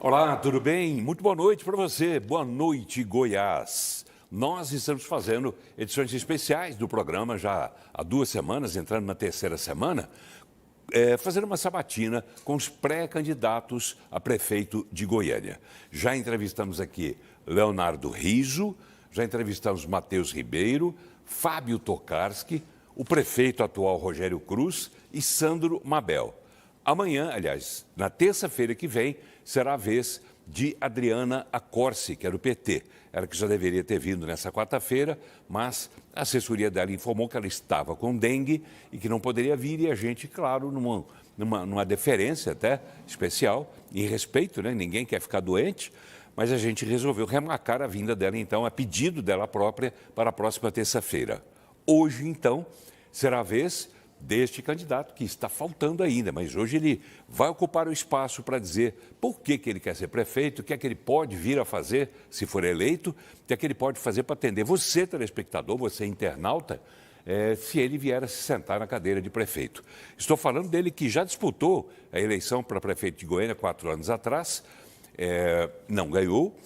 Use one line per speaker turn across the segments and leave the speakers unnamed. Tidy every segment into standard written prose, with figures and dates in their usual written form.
Olá, tudo bem? Muito boa noite para você. Boa noite, Goiás. Nós estamos fazendo edições especiais do programa já há 2 semanas, entrando na 3ª semana, fazendo uma sabatina com os pré-candidatos a prefeito de Goiânia. Já entrevistamos aqui Leonardo Riso, já entrevistamos Matheus Ribeiro, Fábio Tokarski, o prefeito atual Rogério Cruz e Sandro Mabel. Amanhã, aliás, na terça-feira que vem, será a vez de Adriana Accorsi, que é do PT. Ela que já deveria ter vindo nessa quarta-feira, mas a assessoria dela informou que ela estava com dengue e que não poderia vir, e a gente, claro, numa deferência até especial, em respeito, né? Ninguém quer ficar doente, mas a gente resolveu remarcar a vinda dela, então, a pedido dela própria, para a próxima terça-feira. Hoje, então, será a vez deste candidato, que está faltando ainda, mas hoje ele vai ocupar o espaço para dizer por que ele quer ser prefeito, o que é que ele pode vir a fazer se for eleito, o que é que ele pode fazer para atender você, telespectador, você internauta, se ele vier a se sentar na cadeira de prefeito. Estou falando dele que já disputou a eleição para prefeito de Goiânia 4 anos atrás, não ganhou,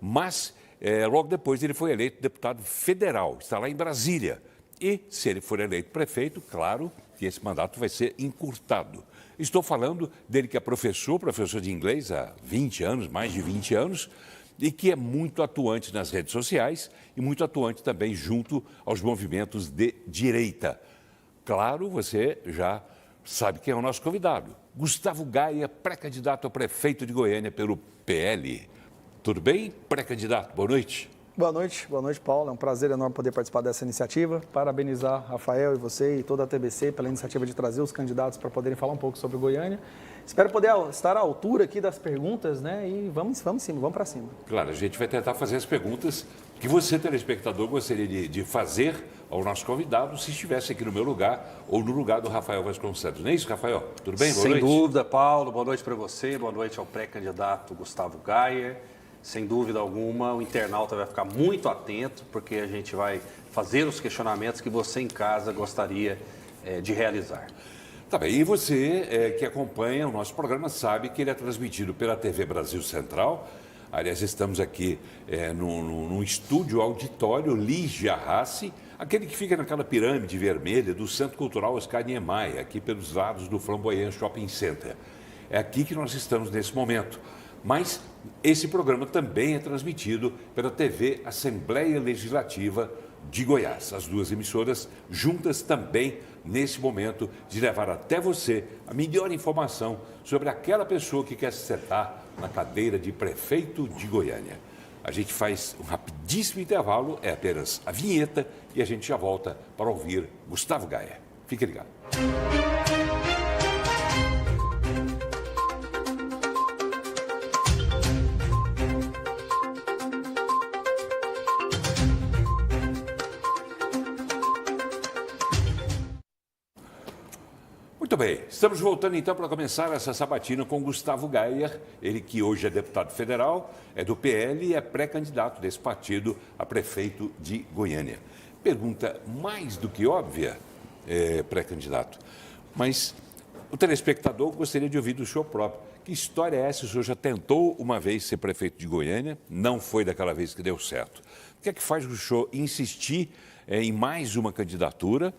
mas logo depois ele foi eleito deputado federal, está lá em Brasília. E, se ele for eleito prefeito, claro que esse mandato vai ser encurtado. Estou falando dele que é professor de inglês há 20 anos, mais de 20 anos, e que é muito atuante nas redes sociais e muito atuante também junto aos movimentos de direita. Claro, você já sabe quem é o nosso convidado. Gustavo Gaia, pré-candidato a prefeito de Goiânia pelo PL. Tudo bem, pré-candidato? Boa noite.
Boa noite, Paulo. É um prazer enorme poder participar dessa iniciativa. Parabenizar Rafael e você e toda a TBC pela iniciativa de trazer os candidatos para poderem falar um pouco sobre Goiânia. Espero poder estar à altura aqui das perguntas, né? E vamos para cima.
Claro, a gente vai tentar fazer as perguntas que você, telespectador, gostaria de fazer ao nosso convidado se estivesse aqui no meu lugar ou no lugar do Rafael Vasconcelos. Não é isso, Rafael? Tudo bem? Boa noite.
Sem dúvida, Paulo. Boa noite para você. Boa noite ao pré-candidato Gustavo Gaia. Sem dúvida alguma, o internauta vai ficar muito atento, porque a gente vai fazer os questionamentos que você em casa gostaria de realizar.
Tá bem, e você que acompanha o nosso programa sabe que ele é transmitido pela TV Brasil Central. Aliás, estamos aqui num estúdio auditório Lígia Rassi, aquele que fica naquela pirâmide vermelha do Centro Cultural Oscar Niemeyer, aqui pelos lados do Flamboyant Shopping Center. É aqui que nós estamos nesse momento. Mas esse programa também é transmitido pela TV Assembleia Legislativa de Goiás. As 2 emissoras juntas também nesse momento de levar até você a melhor informação sobre aquela pessoa que quer se sentar na cadeira de prefeito de Goiânia. A gente faz um rapidíssimo intervalo, é apenas a vinheta, e a gente já volta para ouvir Gustavo Gaia. Fique ligado. Muito bem, estamos voltando então para começar essa sabatina com Gustavo Gaia, ele que hoje é deputado federal, é do PL e é pré-candidato desse partido a prefeito de Goiânia. Pergunta mais do que óbvia, pré-candidato, mas o telespectador gostaria de ouvir do senhor próprio. Que história é essa? O senhor já tentou uma vez ser prefeito de Goiânia, não foi daquela vez que deu certo. O que é que faz o senhor insistir em mais uma candidatura?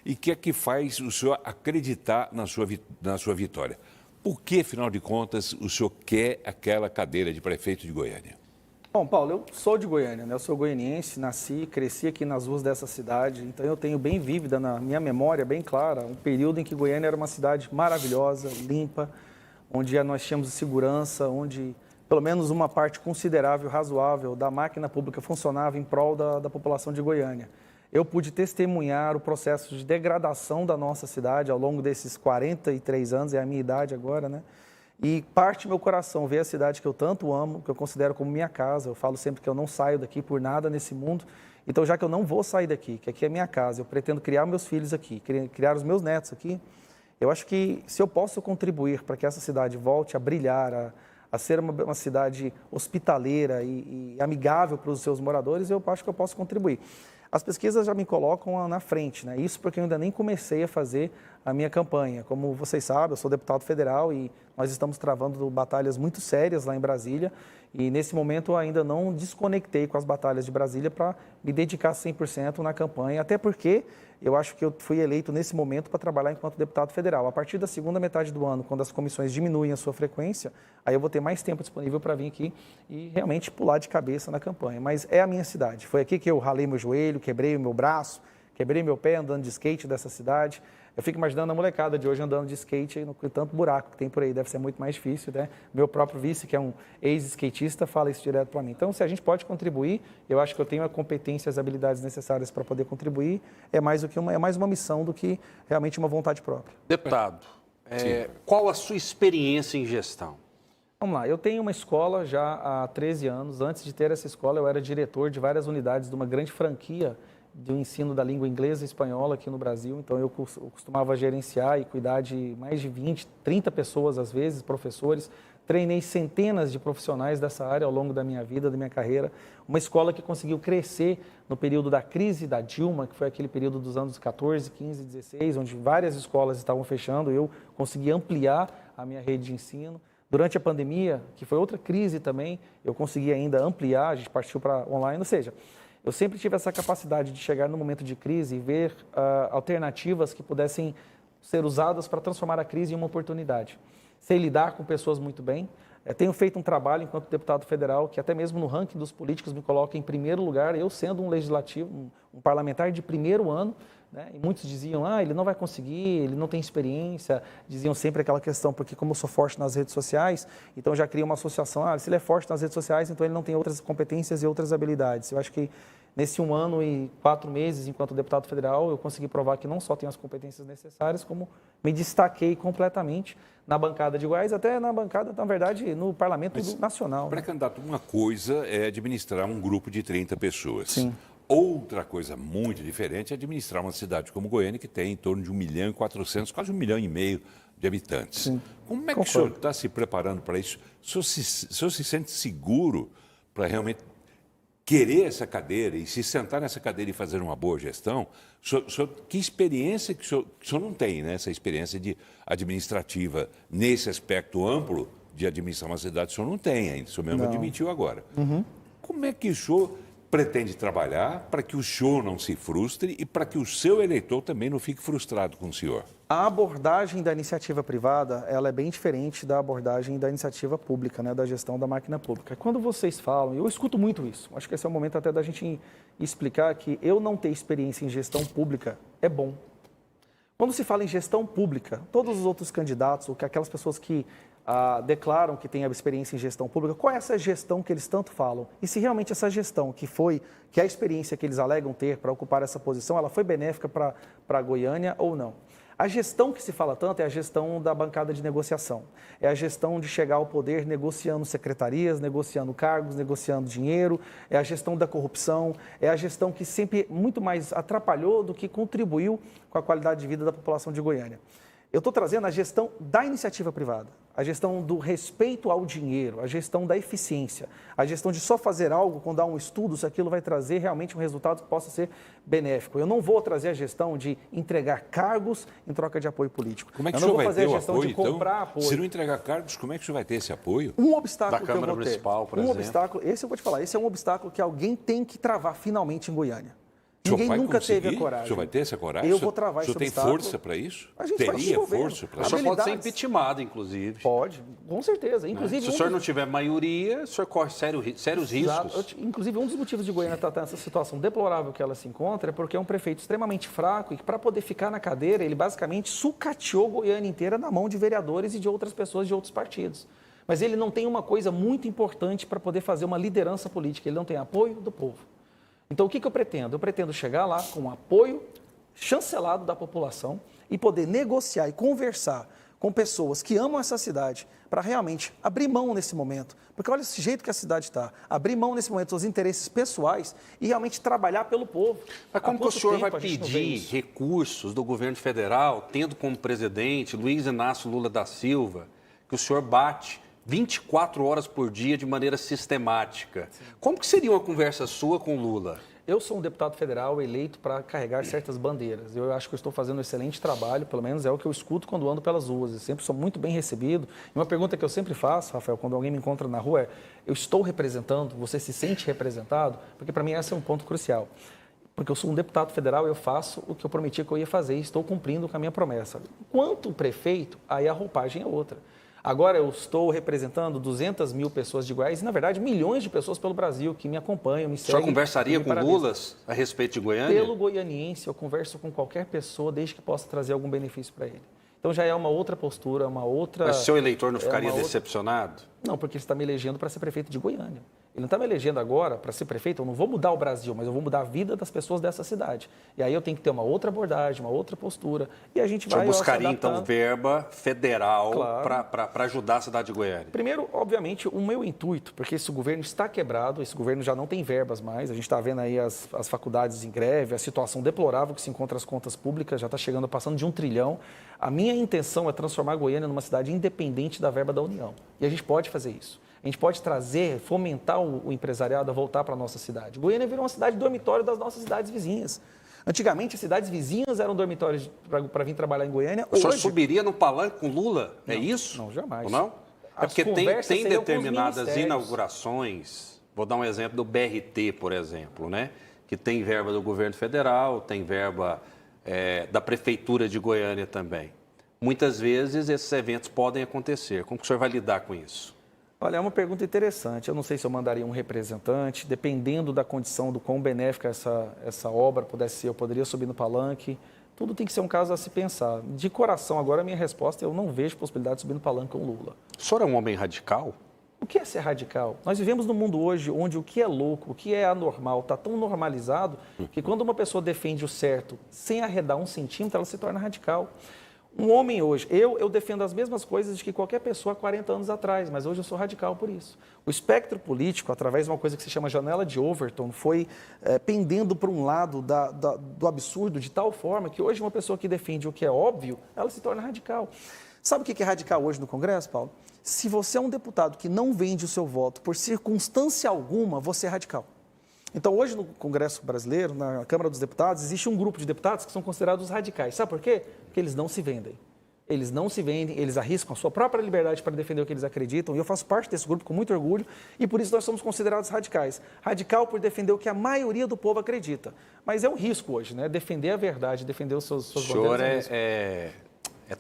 E o que é que faz o senhor acreditar na sua vitória? Por que, afinal de contas, o senhor quer aquela cadeira de prefeito de Goiânia?
Bom, Paulo, eu sou de Goiânia, né? Eu sou goianiense, nasci, cresci aqui nas ruas dessa cidade, então eu tenho bem vívida na minha memória, bem clara, um período em que Goiânia era uma cidade maravilhosa, limpa, onde nós tínhamos segurança, onde pelo menos uma parte considerável, razoável da máquina pública funcionava em prol da população de Goiânia. Eu pude testemunhar o processo de degradação da nossa cidade ao longo desses 43 anos, é a minha idade agora, né? E parte meu coração ver a cidade que eu tanto amo, que eu considero como minha casa. Eu falo sempre que eu não saio daqui por nada nesse mundo. Então, já que eu não vou sair daqui, que aqui é minha casa, eu pretendo criar meus filhos aqui, criar os meus netos aqui, eu acho que se eu posso contribuir para que essa cidade volte a brilhar, a ser uma cidade hospitaleira e amigável para os seus moradores, eu acho que eu posso contribuir. As pesquisas já me colocam na frente, né? Isso porque eu ainda nem comecei a fazer a minha campanha. Como vocês sabem, eu sou deputado federal e nós estamos travando batalhas muito sérias lá em Brasília. E nesse momento eu ainda não desconectei com as batalhas de Brasília para me dedicar 100% na campanha, até porque eu acho que eu fui eleito nesse momento para trabalhar enquanto deputado federal. A partir da segunda metade do ano, quando as comissões diminuem a sua frequência, aí eu vou ter mais tempo disponível para vir aqui e realmente pular de cabeça na campanha. Mas é a minha cidade. Foi aqui que eu ralei meu joelho, quebrei o meu braço, quebrei meu pé andando de skate dessa cidade. Eu fico imaginando a molecada de hoje andando de skate no tanto buraco que tem por aí, deve ser muito mais difícil, né? Meu próprio vice, que é um ex-skatista, fala isso direto para mim. Então, se a gente pode contribuir, eu acho que eu tenho a competência e as habilidades necessárias para poder contribuir, é mais uma missão do que realmente uma vontade própria.
Deputado, qual a sua experiência em gestão?
Vamos lá, eu tenho uma escola já há 13 anos. Antes de ter essa escola, eu era diretor de várias unidades de uma grande franquia do ensino da língua inglesa e espanhola aqui no Brasil. Então, eu costumava gerenciar e cuidar de mais de 20, 30 pessoas, às vezes, professores. Treinei centenas de profissionais dessa área ao longo da minha vida, da minha carreira. Uma escola que conseguiu crescer no período da crise da Dilma, que foi aquele período dos anos 14, 15, 16, onde várias escolas estavam fechando. Eu consegui ampliar a minha rede de ensino. Durante a pandemia, que foi outra crise também, eu consegui ainda ampliar, a gente partiu para online, ou seja, eu sempre tive essa capacidade de chegar no momento de crise e ver alternativas que pudessem ser usadas para transformar a crise em uma oportunidade. Sei lidar com pessoas muito bem. Tenho feito um trabalho enquanto deputado federal que até mesmo no ranking dos políticos me coloca em primeiro lugar, eu sendo um legislativo, um parlamentar de primeiro ano, né? E muitos diziam, ele não vai conseguir, ele não tem experiência, diziam sempre aquela questão, porque como eu sou forte nas redes sociais, então já cria uma associação, se ele é forte nas redes sociais, então ele não tem outras competências e outras habilidades. Eu acho que nesse 1 ano e 4 meses, enquanto deputado federal, eu consegui provar que não só tenho as competências necessárias, como me destaquei completamente na bancada de Goiás, até na bancada, na verdade, no Parlamento Nacional.
Pré-candidato, uma coisa é administrar um grupo de 30 pessoas.
Sim.
Outra coisa muito diferente é administrar uma cidade como Goiânia, que tem em torno de 1.400.000, quase 1,5 milhão de habitantes.
Sim.
Como é que o senhor está se preparando para isso? O senhor se sente seguro para realmente querer essa cadeira e se sentar nessa cadeira e fazer uma boa gestão? Que experiência que o senhor não tem, né? Essa experiência administrativa nesse aspecto amplo de administrar uma cidade, o senhor não tem ainda, o senhor mesmo admitiu agora. Como é que o senhor pretende trabalhar para que o senhor não se frustre e para que o seu eleitor também não fique frustrado com o senhor?
A abordagem da iniciativa privada, ela é bem diferente da abordagem da iniciativa pública, né, da gestão da máquina pública. Quando vocês falam, eu escuto muito isso, acho que esse é o momento até da gente explicar que eu não ter experiência em gestão pública é bom. Quando se fala em gestão pública, todos os outros candidatos, ou que aquelas pessoas que declaram que têm a experiência em gestão pública, qual é essa gestão que eles tanto falam? E se realmente essa gestão que é a experiência que eles alegam ter para ocupar essa posição, ela foi benéfica para Goiânia ou não? A gestão que se fala tanto é a gestão da bancada de negociação. É a gestão de chegar ao poder negociando secretarias, negociando cargos, negociando dinheiro. É a gestão da corrupção. É a gestão que sempre muito mais atrapalhou do que contribuiu com a qualidade de vida da população de Goiânia. Eu estou trazendo a gestão da iniciativa privada, a gestão do respeito ao dinheiro, a gestão da eficiência, a gestão de só fazer algo quando há um estudo se aquilo vai trazer realmente um resultado que possa ser benéfico. Eu não vou trazer a gestão de entregar cargos em troca de apoio político.
Como é que
eu
o senhor
não vou
vai
fazer
ter
a
o
gestão
apoio,
de comprar
então?
apoio.
Se não entregar cargos, como é que o senhor vai ter esse apoio?
Um obstáculo
da
que eu
Câmara
vou ter.
Municipal, por
um
exemplo.
obstáculo, esse eu vou te falar, esse é um obstáculo que alguém tem que travar finalmente em Goiânia. Ninguém
vai
nunca
conseguir?
teve a coragem.
O senhor vai ter essa coragem?
Eu vou travar esse
obstáculo. O senhor tem força para isso?
A gente vai
Teria
desenvolvendo.
força para
O
isso?
senhor pode ser
Habilidades.
impeachmentado, inclusive.
Pode, com certeza. Inclusive,
Se o senhor não tiver maioria, o senhor corre sérios riscos.
Inclusive, um dos motivos de Goiânia estar nessa situação deplorável que ela se encontra é porque é um prefeito extremamente fraco e que, para poder ficar na cadeira, ele basicamente sucateou Goiânia inteira na mão de vereadores e de outras pessoas de outros partidos. Mas ele não tem uma coisa muito importante para poder fazer uma liderança política, ele não tem apoio do povo. Então, o que eu pretendo? Eu pretendo chegar lá com apoio chancelado da população e poder negociar e conversar com pessoas que amam essa cidade para realmente abrir mão nesse momento. Porque olha esse jeito que a cidade está. Abrir mão nesse momento dos interesses pessoais e realmente trabalhar pelo povo.
Mas como que o senhor vai pedir recursos do governo federal, tendo como presidente Luiz Inácio Lula da Silva, que o senhor bate 24 horas por dia de maneira sistemática? Sim. Como que seria uma conversa sua com Lula?
Eu sou um deputado federal eleito para carregar certas bandeiras. Eu acho que eu estou fazendo um excelente trabalho, pelo menos é o que eu escuto quando ando pelas ruas. Eu sempre sou muito bem recebido. E uma pergunta que eu sempre faço, Rafael, quando alguém me encontra na rua é: eu estou representando? Você se sente representado? Porque para mim esse é um ponto crucial. Porque eu sou um deputado federal, eu faço o que eu prometi que eu ia fazer e estou cumprindo com a minha promessa. Quanto prefeito, aí a roupagem é outra. Agora eu estou representando 200 mil pessoas de Goiás e, na verdade, milhões de pessoas pelo Brasil que me acompanham, me seguem.
O senhor conversaria com Lula a respeito de Goiânia?
Pelo goianiense, eu converso com qualquer pessoa desde que possa trazer algum benefício para ele. Então já é uma outra postura, uma outra...
Mas o seu eleitor não ficaria decepcionado?
Não, porque ele está me elegendo para ser prefeito de Goiânia. Ele não está me elegendo agora para ser prefeito, eu não vou mudar o Brasil, mas eu vou mudar a vida das pessoas dessa cidade. E aí eu tenho que ter uma outra abordagem, uma outra postura, e a gente vai...
O senhor buscaria, então, verba federal,
claro,
para ajudar a cidade de Goiânia?
Primeiro, obviamente, o meu intuito, porque esse governo está quebrado, esse governo já não tem verbas mais, a gente está vendo aí as faculdades em greve, a situação deplorável que se encontra as contas públicas, já está chegando, passando de 1 trilhão. A minha intenção é transformar Goiânia numa cidade independente da verba da União. E a gente pode fazer isso. A gente pode trazer, fomentar o empresariado a voltar para a nossa cidade. Goiânia virou uma cidade dormitório das nossas cidades vizinhas. Antigamente, as cidades vizinhas eram dormitórios para vir trabalhar em Goiânia.
O senhor subiria no palanque com Lula?
Não,
é isso?
Não, jamais.
Ou não? É porque tem determinadas inaugurações, vou dar um exemplo do BRT, por exemplo, né? Que tem verba do governo federal, tem verba da Prefeitura de Goiânia também. Muitas vezes esses eventos podem acontecer. Como que o senhor vai lidar com isso?
Olha, é uma pergunta interessante. Eu não sei se eu mandaria um representante, dependendo da condição, do quão benéfica essa obra pudesse ser, eu poderia subir no palanque. Tudo tem que ser um caso a se pensar. De coração, agora, a minha resposta é: eu não vejo possibilidade de subir no palanque com o Lula.
O senhor é um homem radical?
O que é ser radical? Nós vivemos num mundo hoje onde o que é louco, o que é anormal, está tão normalizado que quando uma pessoa defende o certo sem arredar 1 centímetro, ela se torna radical. Um homem hoje, eu defendo as mesmas coisas de que qualquer pessoa há 40 anos atrás, mas hoje eu sou radical por isso. O espectro político, através de uma coisa que se chama janela de Overton, foi pendendo para um lado do absurdo de tal forma que hoje uma pessoa que defende o que é óbvio, ela se torna radical. Sabe o que é radical hoje no Congresso, Paulo? Se você é um deputado que não vende o seu voto por circunstância alguma, você é radical. Então, hoje no Congresso brasileiro, na Câmara dos Deputados, existe um grupo de deputados que são considerados radicais. Sabe por quê? Porque eles não se vendem. Eles não se vendem, eles arriscam a sua própria liberdade para defender o que eles acreditam. E eu faço parte desse grupo com muito orgulho e por isso nós somos considerados radicais. Radical por defender o que a maioria do povo acredita. Mas é um risco hoje, né? Defender a verdade, defender os seus
bandeiras. O senhor é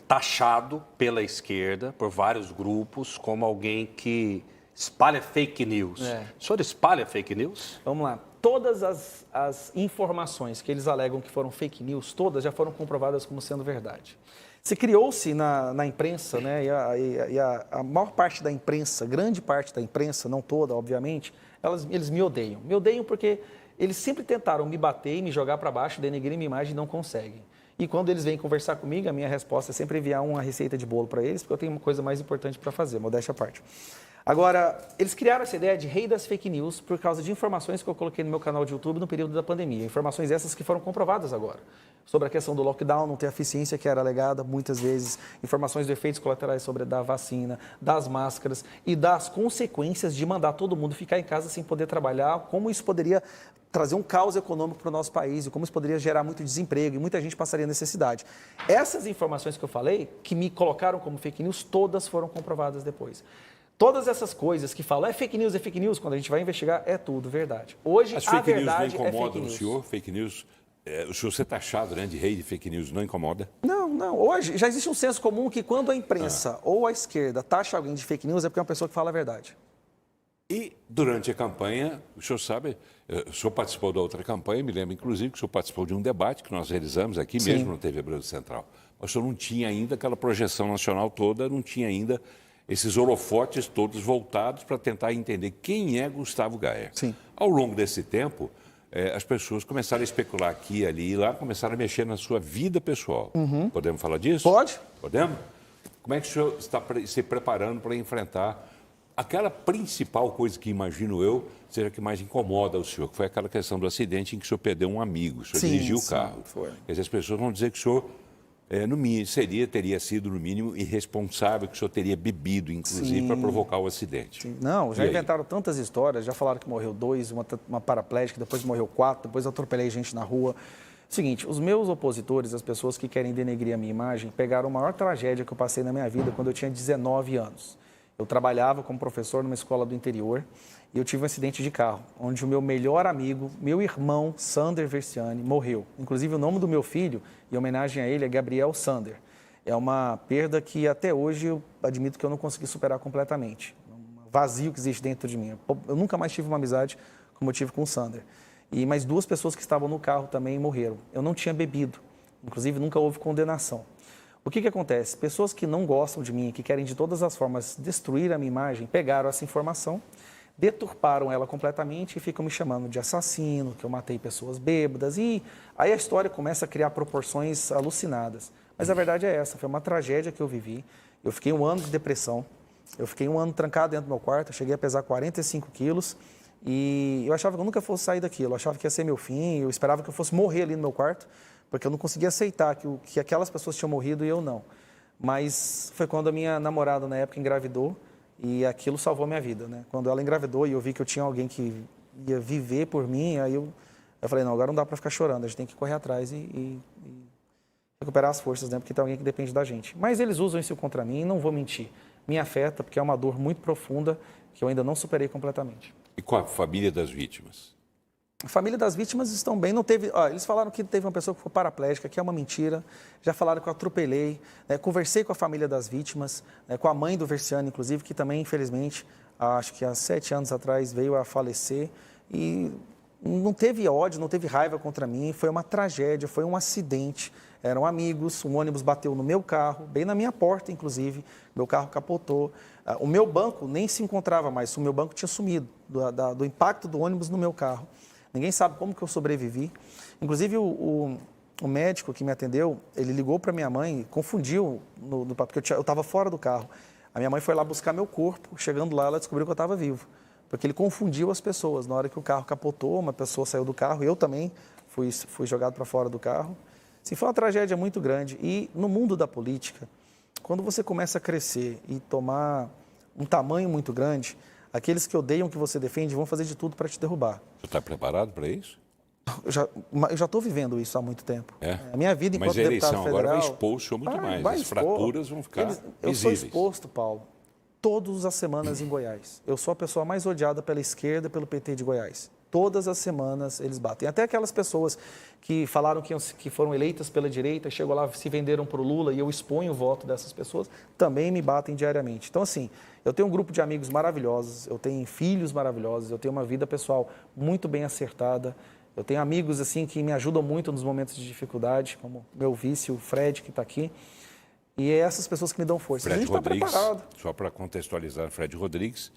taxado pela esquerda, por vários grupos, como alguém que espalha fake news. O senhor espalha fake news?
Vamos lá. Todas as informações que eles alegam que foram fake news, todas já foram comprovadas como sendo verdade. Se criou-se na imprensa, né, e a maior parte da imprensa, grande parte da imprensa, não toda, obviamente, eles me odeiam. Me odeiam porque eles sempre tentaram me bater e me jogar para baixo, denegrir minha imagem e não conseguem. E quando eles vêm conversar comigo, a minha resposta é sempre enviar uma receita de bolo para eles, porque eu tenho uma coisa mais importante para fazer, modéstia à parte. Agora, eles criaram essa ideia de rei das fake news por causa de informações que eu coloquei no meu canal de YouTube no período da pandemia. Informações essas que foram comprovadas agora. Sobre a questão do lockdown, não ter a eficiência que era alegada muitas vezes. Informações de efeitos colaterais sobre da vacina, das máscaras e das consequências de mandar todo mundo ficar em casa sem poder trabalhar. Como isso poderia trazer um caos econômico para o nosso país e como isso poderia gerar muito desemprego e muita gente passaria necessidade. Essas informações que eu falei, que me colocaram como fake news, todas foram comprovadas depois. Todas essas coisas que falam é fake news, quando a gente vai investigar, é tudo verdade. Hoje,
as
a
fake
verdade
news não incomodam
é fake news.
O senhor? Fake news, o senhor ser taxado, né, de rei de fake news, não incomoda?
Não. Hoje já existe um senso comum que quando a imprensa ou a esquerda taxa alguém de fake news é porque é uma pessoa que fala a verdade.
E durante a campanha, o senhor sabe, o senhor participou da outra campanha, me lembro inclusive que o senhor participou de um debate que nós realizamos aqui
Sim.
mesmo no TV Brasil Central. Mas o senhor não tinha ainda aquela projeção nacional toda, não tinha ainda esses holofotes todos voltados para tentar entender quem é Gustavo Gayer.
Sim.
Ao longo desse tempo, as pessoas começaram a especular aqui, ali e lá, começaram a mexer na sua vida pessoal. Podemos falar disso?
Pode.
Podemos? Como é que o senhor está se preparando para enfrentar aquela principal coisa que, imagino eu, seja que mais incomoda o senhor, que foi aquela questão do acidente em que o senhor perdeu um amigo, o senhor dirigiu o carro.
Foi.
Quer dizer, as pessoas vão dizer que o senhor teria sido, no mínimo, irresponsável, que o senhor teria bebido, inclusive, para provocar o acidente.
Sim. Não, já inventaram tantas histórias, já falaram que morreu 2, uma paraplégica, depois morreu 4, depois eu atropelei gente na rua. Seguinte, os meus opositores, as pessoas que querem denegrir a minha imagem, pegaram a maior tragédia que eu passei na minha vida quando eu tinha 19 anos. Eu trabalhava como professor numa escola do interior e eu tive um acidente de carro, onde o meu melhor amigo, meu irmão, Sander Versiani, morreu. Inclusive, o nome do meu filho, em homenagem a ele, é Gabriel Sander. É uma perda que até hoje eu admito que eu não consegui superar completamente. Um vazio que existe dentro de mim. Eu nunca mais tive uma amizade como eu tive com o Sander. E mais 2 pessoas que estavam no carro também morreram. Eu não tinha bebido, inclusive nunca houve condenação. O que acontece? Pessoas que não gostam de mim, que querem de todas as formas destruir a minha imagem, pegaram essa informação, deturparam ela completamente e ficam me chamando de assassino, que eu matei pessoas bêbadas. E aí a história começa a criar proporções alucinadas. Mas a verdade é essa, foi uma tragédia que eu vivi. Eu fiquei 1 ano de depressão, eu fiquei 1 ano trancado dentro do meu quarto, eu cheguei a pesar 45 quilos. E eu achava que eu nunca fosse sair daquilo, eu achava que ia ser meu fim, eu esperava que eu fosse morrer ali no meu quarto, porque eu não conseguia aceitar que aquelas pessoas tinham morrido e eu não. Mas foi quando a minha namorada, na época, engravidou e aquilo salvou a minha vida, né? Quando ela engravidou e eu vi que eu tinha alguém que ia viver por mim, aí eu falei, não, agora não dá para ficar chorando, a gente tem que correr atrás e recuperar as forças, né? Porque tem alguém que depende da gente. Mas eles usam isso contra mim e não vou mentir. Me afeta, porque é uma dor muito profunda que eu ainda não superei completamente.
E com a família das vítimas?
A família das vítimas estão bem. Não teve, eles falaram que teve uma pessoa que foi paraplégica, que é uma mentira. Já falaram que eu atropelei. Conversei com a família das vítimas, com a mãe do Versiani, inclusive, que também, infelizmente, acho que há 7 anos atrás veio a falecer. E não teve ódio, não teve raiva contra mim. Foi uma tragédia, foi um acidente. Eram amigos, um ônibus bateu no meu carro, bem na minha porta, inclusive. Meu carro capotou. O meu banco nem se encontrava mais, o meu banco tinha sumido do impacto do ônibus no meu carro. Ninguém sabe como que eu sobrevivi. Inclusive, o médico que me atendeu, ele ligou para minha mãe, confundiu, porque eu estava fora do carro. A minha mãe foi lá buscar meu corpo, chegando lá, ela descobriu que eu estava vivo. Porque ele confundiu as pessoas. Na hora que o carro capotou, uma pessoa saiu do carro, eu também fui jogado para fora do carro. Assim, foi uma tragédia muito grande. E no mundo da política, quando você começa a crescer e tomar um tamanho muito grande, aqueles que odeiam o que você defende vão fazer de tudo para te derrubar.
Você está preparado para isso?
Eu já estou vivendo isso há muito tempo.
A
minha vida enquanto
deputado federal... Mas a eleição agora vai expor o senhor muito mais. As fraturas vão ficar visíveis.
Eu sou exposto, Paulo, todas as semanas em Goiás. Eu sou a pessoa mais odiada pela esquerda e pelo PT de Goiás. Todas as semanas eles batem. Até aquelas pessoas que falaram que foram eleitas pela direita, chegou lá, se venderam para o Lula e eu exponho o voto dessas pessoas, também me batem diariamente. Então, assim, eu tenho um grupo de amigos maravilhosos, eu tenho filhos maravilhosos, eu tenho uma vida pessoal muito bem acertada, eu tenho amigos, assim, que me ajudam muito nos momentos de dificuldade, como meu vice, o Fred, que está aqui. E é essas pessoas que me dão força.
Fred
a gente está preparado.
Só para contextualizar, Fred Rodrigues,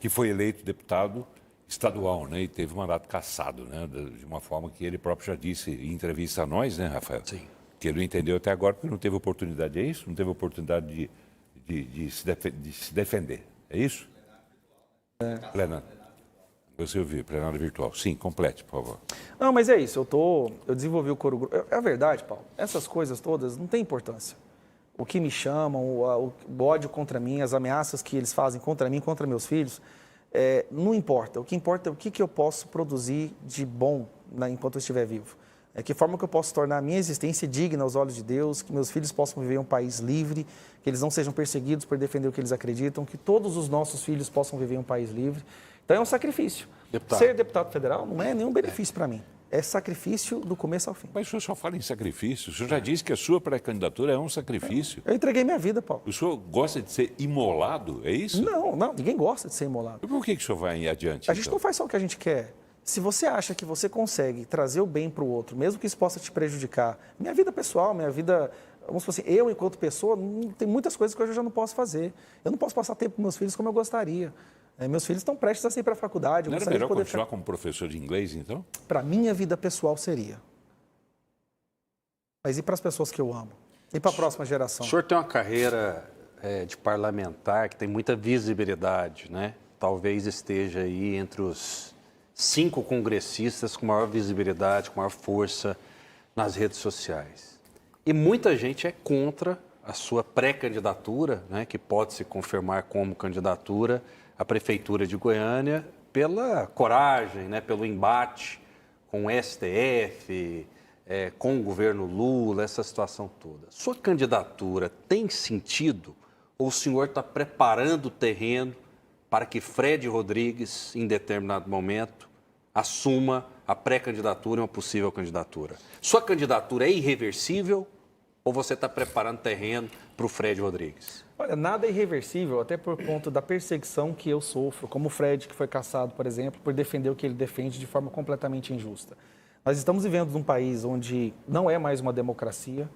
que foi eleito deputado estadual, né? E teve o mandato cassado, né? De uma forma que ele próprio já disse em entrevista a nós, né, Rafael?
Sim.
Que ele não entendeu até agora porque não teve oportunidade, é isso? Não teve oportunidade de se defender, é isso? Plenário. Você ouviu, plenário virtual. Sim, complete, por favor.
Não, mas é isso, eu desenvolvi o coro grupo. É a verdade, Paulo, essas coisas todas não têm importância. O que me chamam, o ódio contra mim, as ameaças que eles fazem contra mim, contra meus filhos, não importa. O que importa é o que eu posso produzir de bom enquanto eu estiver vivo. Que forma que eu posso tornar a minha existência digna aos olhos de Deus, que meus filhos possam viver em um país livre, que eles não sejam perseguidos por defender o que eles acreditam, que todos os nossos filhos possam viver em um país livre. Então é um sacrifício. Ser deputado federal não é nenhum benefício para mim. É sacrifício do começo ao fim.
Mas o senhor só fala em sacrifício. O senhor já disse que a sua pré-candidatura é um sacrifício.
Eu entreguei minha vida, Paulo.
O senhor gosta de ser imolado, é isso?
Não, ninguém gosta de ser imolado.
E por que o senhor vai adiante?
A gente não faz só o que a gente quer. Se você acha que você consegue trazer o bem para o outro, mesmo que isso possa te prejudicar, minha vida pessoal, minha vida, vamos dizer assim, eu enquanto pessoa, tem muitas coisas que hoje eu já não posso fazer. Eu não posso passar tempo com meus filhos como eu gostaria. Meus filhos estão prestes a sair para a faculdade.
Não era melhor continuar como professor de inglês, então?
Para a minha vida pessoal seria. Mas e para as pessoas que eu amo? E para a próxima geração?
O senhor tem uma carreira de parlamentar que tem muita visibilidade, né? Talvez esteja aí entre os 5 congressistas com maior visibilidade, com maior força nas redes sociais. E muita gente é contra a sua pré-candidatura, né, que pode se confirmar como candidatura à Prefeitura de Goiânia, pela coragem, né, pelo embate com o STF, com o governo Lula, essa situação toda. Sua candidatura tem sentido ou o senhor está preparando o terreno para que Fred Rodrigues, em determinado momento, assuma a pré-candidatura e uma possível candidatura? Sua candidatura é irreversível ou você está preparando terreno para o Fred Rodrigues?
Olha, nada é irreversível, até por conta da perseguição que eu sofro, como o Fred, que foi cassado, por exemplo, por defender o que ele defende de forma completamente injusta. Nós estamos vivendo num país onde não é mais uma democracia,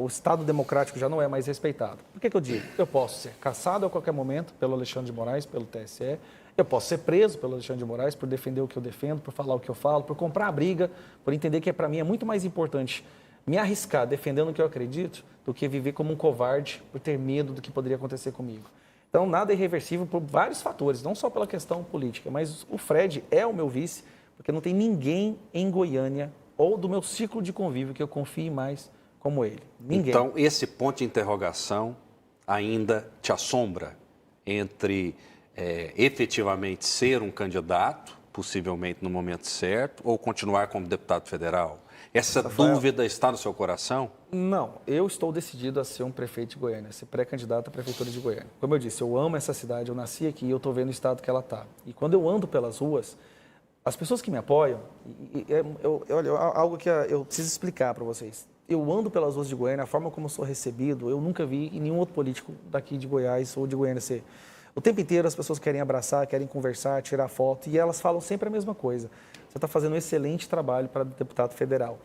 o Estado democrático já não é mais respeitado. Por que eu digo? Eu posso ser cassado a qualquer momento pelo Alexandre de Moraes, pelo TSE, eu posso ser preso pelo Alexandre de Moraes por defender o que eu defendo, por falar o que eu falo, por comprar a briga, por entender que para mim é muito mais importante me arriscar defendendo o que eu acredito do que viver como um covarde por ter medo do que poderia acontecer comigo. Então, nada é irreversível por vários fatores, não só pela questão política, mas o Fred é o meu vice, porque não tem ninguém em Goiânia ou do meu ciclo de convívio que eu confie mais como ele. Ninguém.
Então, esse ponto de interrogação ainda te assombra entre efetivamente ser um candidato, possivelmente no momento certo, ou continuar como deputado federal? Essa dúvida está no seu coração?
Não, eu estou decidido a ser um prefeito de Goiânia, a ser pré-candidato à prefeitura de Goiânia. Como eu disse, eu amo essa cidade, eu nasci aqui e eu estou vendo o estado que ela está. E quando eu ando pelas ruas, as pessoas que me apoiam, olha, algo que eu preciso explicar para vocês. Eu ando pelas ruas de Goiânia, a forma como eu sou recebido, eu nunca vi em nenhum outro político daqui de Goiás ou de Goiânia ser. O tempo inteiro as pessoas querem abraçar, querem conversar, tirar foto, e elas falam sempre a mesma coisa. Você está fazendo um excelente trabalho para deputado federal.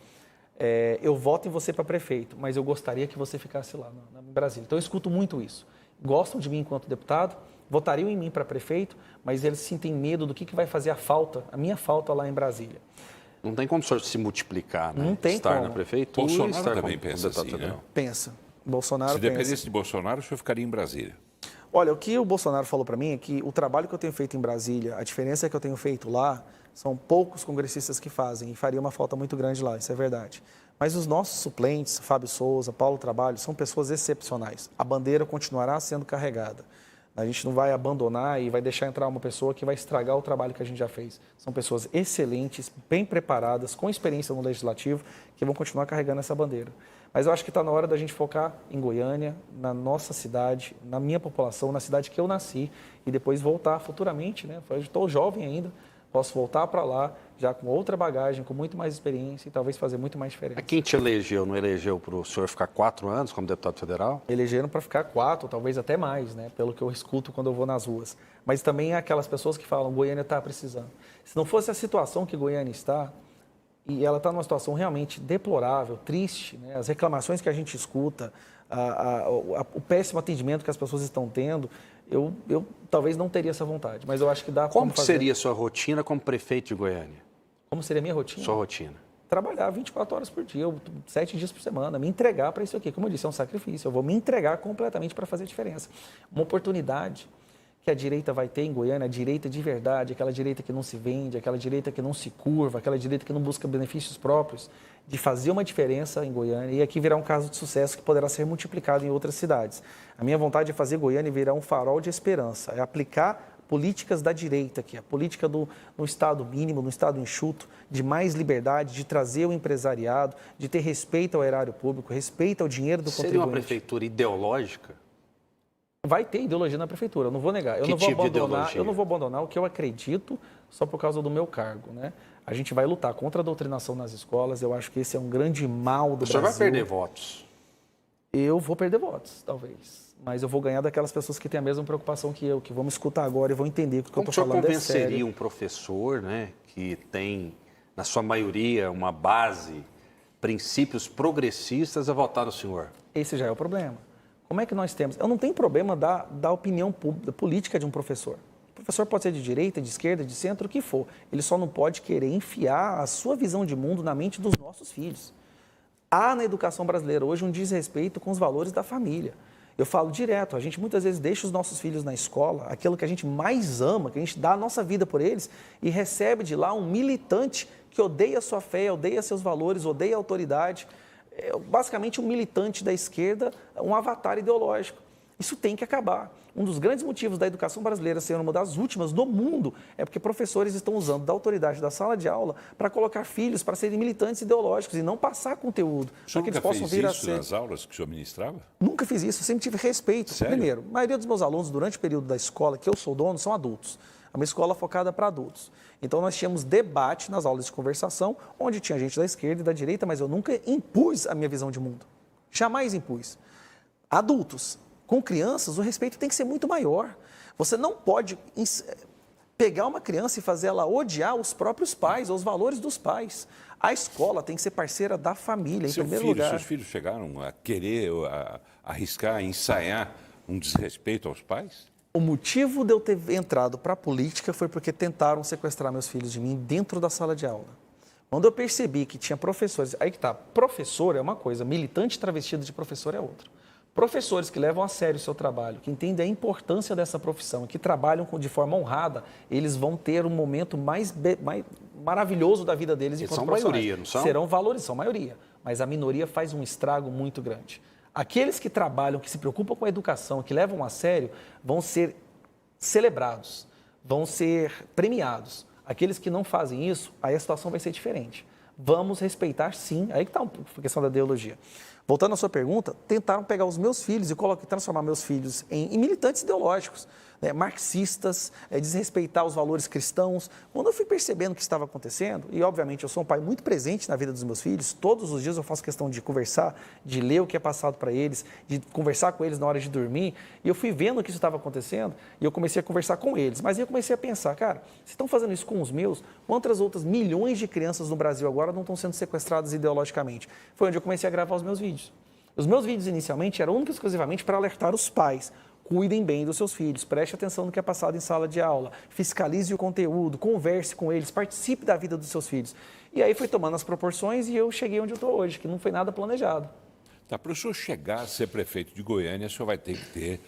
Eu voto em você para prefeito, mas eu gostaria que você ficasse lá em Brasília. Então eu escuto muito isso. Gostam de mim enquanto deputado, votariam em mim para prefeito, mas eles sentem medo do que vai fazer a minha falta lá em Brasília.
Não tem como o senhor se multiplicar, né?
Não tem
estar
como.
na prefeitura
Bolsonaro
e estar
também
como
pensa
deputado
assim,
federal.
né?
Pensa. Bolsonaro
Se dependesse
pensa.
de Bolsonaro, o senhor ficaria em Brasília.
Olha, o que o Bolsonaro falou para mim é que o trabalho que eu tenho feito em Brasília, a diferença que eu tenho feito lá, são poucos congressistas que fazem e faria uma falta muito grande lá, isso é verdade. Mas os nossos suplentes, Fábio Souza, Paulo Trabalho, são pessoas excepcionais. A bandeira continuará sendo carregada. A gente não vai abandonar e vai deixar entrar uma pessoa que vai estragar o trabalho que a gente já fez. São pessoas excelentes, bem preparadas, com experiência no legislativo, que vão continuar carregando essa bandeira. Mas eu acho que está na hora da gente focar em Goiânia, na nossa cidade, na minha população, na cidade que eu nasci, e depois voltar futuramente, né? Eu estou jovem ainda, posso voltar para lá, já com outra bagagem, com muito mais experiência e talvez fazer muito mais diferença.
Quem te elegeu, não elegeu para o senhor ficar 4 anos como deputado federal?
Elegeram para ficar 4, talvez até mais, né? Pelo que eu escuto quando eu vou nas ruas. Mas também aquelas pessoas que falam, Goiânia está precisando. Se não fosse a situação que Goiânia está, e ela está numa situação realmente deplorável, triste, né? As reclamações que a gente escuta, o péssimo atendimento que as pessoas estão tendo, eu talvez não teria essa vontade, mas eu acho que dá
Como
fazer.
seria a sua rotina como prefeito de Goiânia?
Como seria a minha rotina?
Sua rotina?
Trabalhar 24 horas por dia, 7 dias por semana, me entregar para isso aqui. Como eu disse, é um sacrifício, eu vou me entregar completamente para fazer diferença. Uma oportunidade que a direita vai ter em Goiânia, a direita de verdade, aquela direita que não se vende, aquela direita que não se curva, aquela direita que não busca benefícios próprios, de fazer uma diferença em Goiânia e aqui virar um caso de sucesso que poderá ser multiplicado em outras cidades. A minha vontade é fazer Goiânia virar um farol de esperança, é aplicar políticas da direita, que é a política no Estado mínimo, no Estado enxuto, de mais liberdade, de trazer o empresariado, de ter respeito ao erário público, respeito ao dinheiro do contribuinte.
Seria uma prefeitura ideológica?
Vai ter ideologia na prefeitura, eu não vou negar. Eu não vou abandonar o que eu acredito só por causa do meu cargo, né? A gente vai lutar contra a doutrinação nas escolas, eu acho que esse é um grande mal do Brasil.
O senhor vai perder votos?
Eu vou perder votos, talvez. Mas eu vou ganhar daquelas pessoas que têm a mesma preocupação que eu, que vão me escutar agora e vão entender que o que eu estou falando é sério.
Como o senhor convenceria um professor, né, que tem, na sua maioria, uma base, princípios progressistas a votar no senhor?
Esse já é o problema. Como é que nós temos? Eu não tenho problema da opinião política de um professor. O professor pode ser de direita, de esquerda, de centro, o que for. Ele só não pode querer enfiar a sua visão de mundo na mente dos nossos filhos. Há na educação brasileira hoje um desrespeito com os valores da família. Eu falo direto, a gente muitas vezes deixa os nossos filhos na escola, aquilo que a gente mais ama, que a gente dá a nossa vida por eles, e recebe de lá um militante que odeia a sua fé, odeia seus valores, odeia a autoridade. basicamente um militante da esquerda, um avatar ideológico. Isso tem que acabar. Um dos grandes motivos da educação brasileira ser uma das últimas do mundo é porque professores estão usando da autoridade da sala de aula para colocar filhos para serem militantes ideológicos e não passar conteúdo.
O senhor
para que
nunca
eles possam vir
fez
a
isso
ser...
nas aulas que o senhor ministrava?
Nunca fiz isso, eu sempre tive respeito.
Sério?
Primeiro, a maioria dos meus alunos, durante o período da escola, que eu sou dono, são adultos. É uma escola focada para adultos. Então, nós tínhamos debate nas aulas de conversação, onde tinha gente da esquerda e da direita, mas eu nunca impus a minha visão de mundo. Jamais impus. Adultos. Com crianças, o respeito tem que ser muito maior. Você não pode pegar uma criança e fazer ela odiar os próprios pais, ou os valores dos pais. A escola tem que ser parceira da família, em primeiro lugar.
Seus filhos chegaram a querer, a arriscar, a ensaiar um desrespeito aos pais?
O motivo de eu ter entrado para a política foi porque tentaram sequestrar meus filhos de mim dentro da sala de aula. Quando eu percebi que tinha professores... Aí que tá, professor é uma coisa, militante travestido de professor é outra. Professores que levam a sério o seu trabalho, que entendem a importância dessa profissão, que trabalham de forma honrada, eles vão ter um momento mais maravilhoso da vida deles enquanto profissionais.
São maioria, não são?
Serão valores, são maioria, mas a minoria faz um estrago muito grande. Aqueles que trabalham, que se preocupam com a educação, que levam a sério, vão ser celebrados, vão ser premiados. Aqueles que não fazem isso, aí a situação vai ser diferente. Vamos respeitar, sim, aí que está a questão da ideologia. Voltando à sua pergunta, tentaram pegar os meus filhos e transformar meus filhos em militantes ideológicos, né, marxistas, desrespeitar os valores cristãos. Quando eu fui percebendo o que estava acontecendo, e obviamente eu sou um pai muito presente na vida dos meus filhos, todos os dias eu faço questão de conversar, de ler o que é passado para eles, de conversar com eles na hora de dormir, e eu fui vendo o que isso estava acontecendo, e eu comecei a conversar com eles. Mas aí eu comecei a pensar, cara, se estão fazendo isso com os meus, quantas outras milhões de crianças no Brasil agora não estão sendo sequestradas ideologicamente? Foi onde eu comecei a gravar os meus vídeos. Os meus vídeos inicialmente eram únicos e exclusivamente para alertar os pais. Cuidem bem dos seus filhos, preste atenção no que é passado em sala de aula, fiscalize o conteúdo, converse com eles, participe da vida dos seus filhos. E aí foi tomando as proporções e eu cheguei onde eu estou hoje, que não foi nada planejado.
Tá, para o senhor chegar a ser prefeito de Goiânia, o senhor vai ter que ter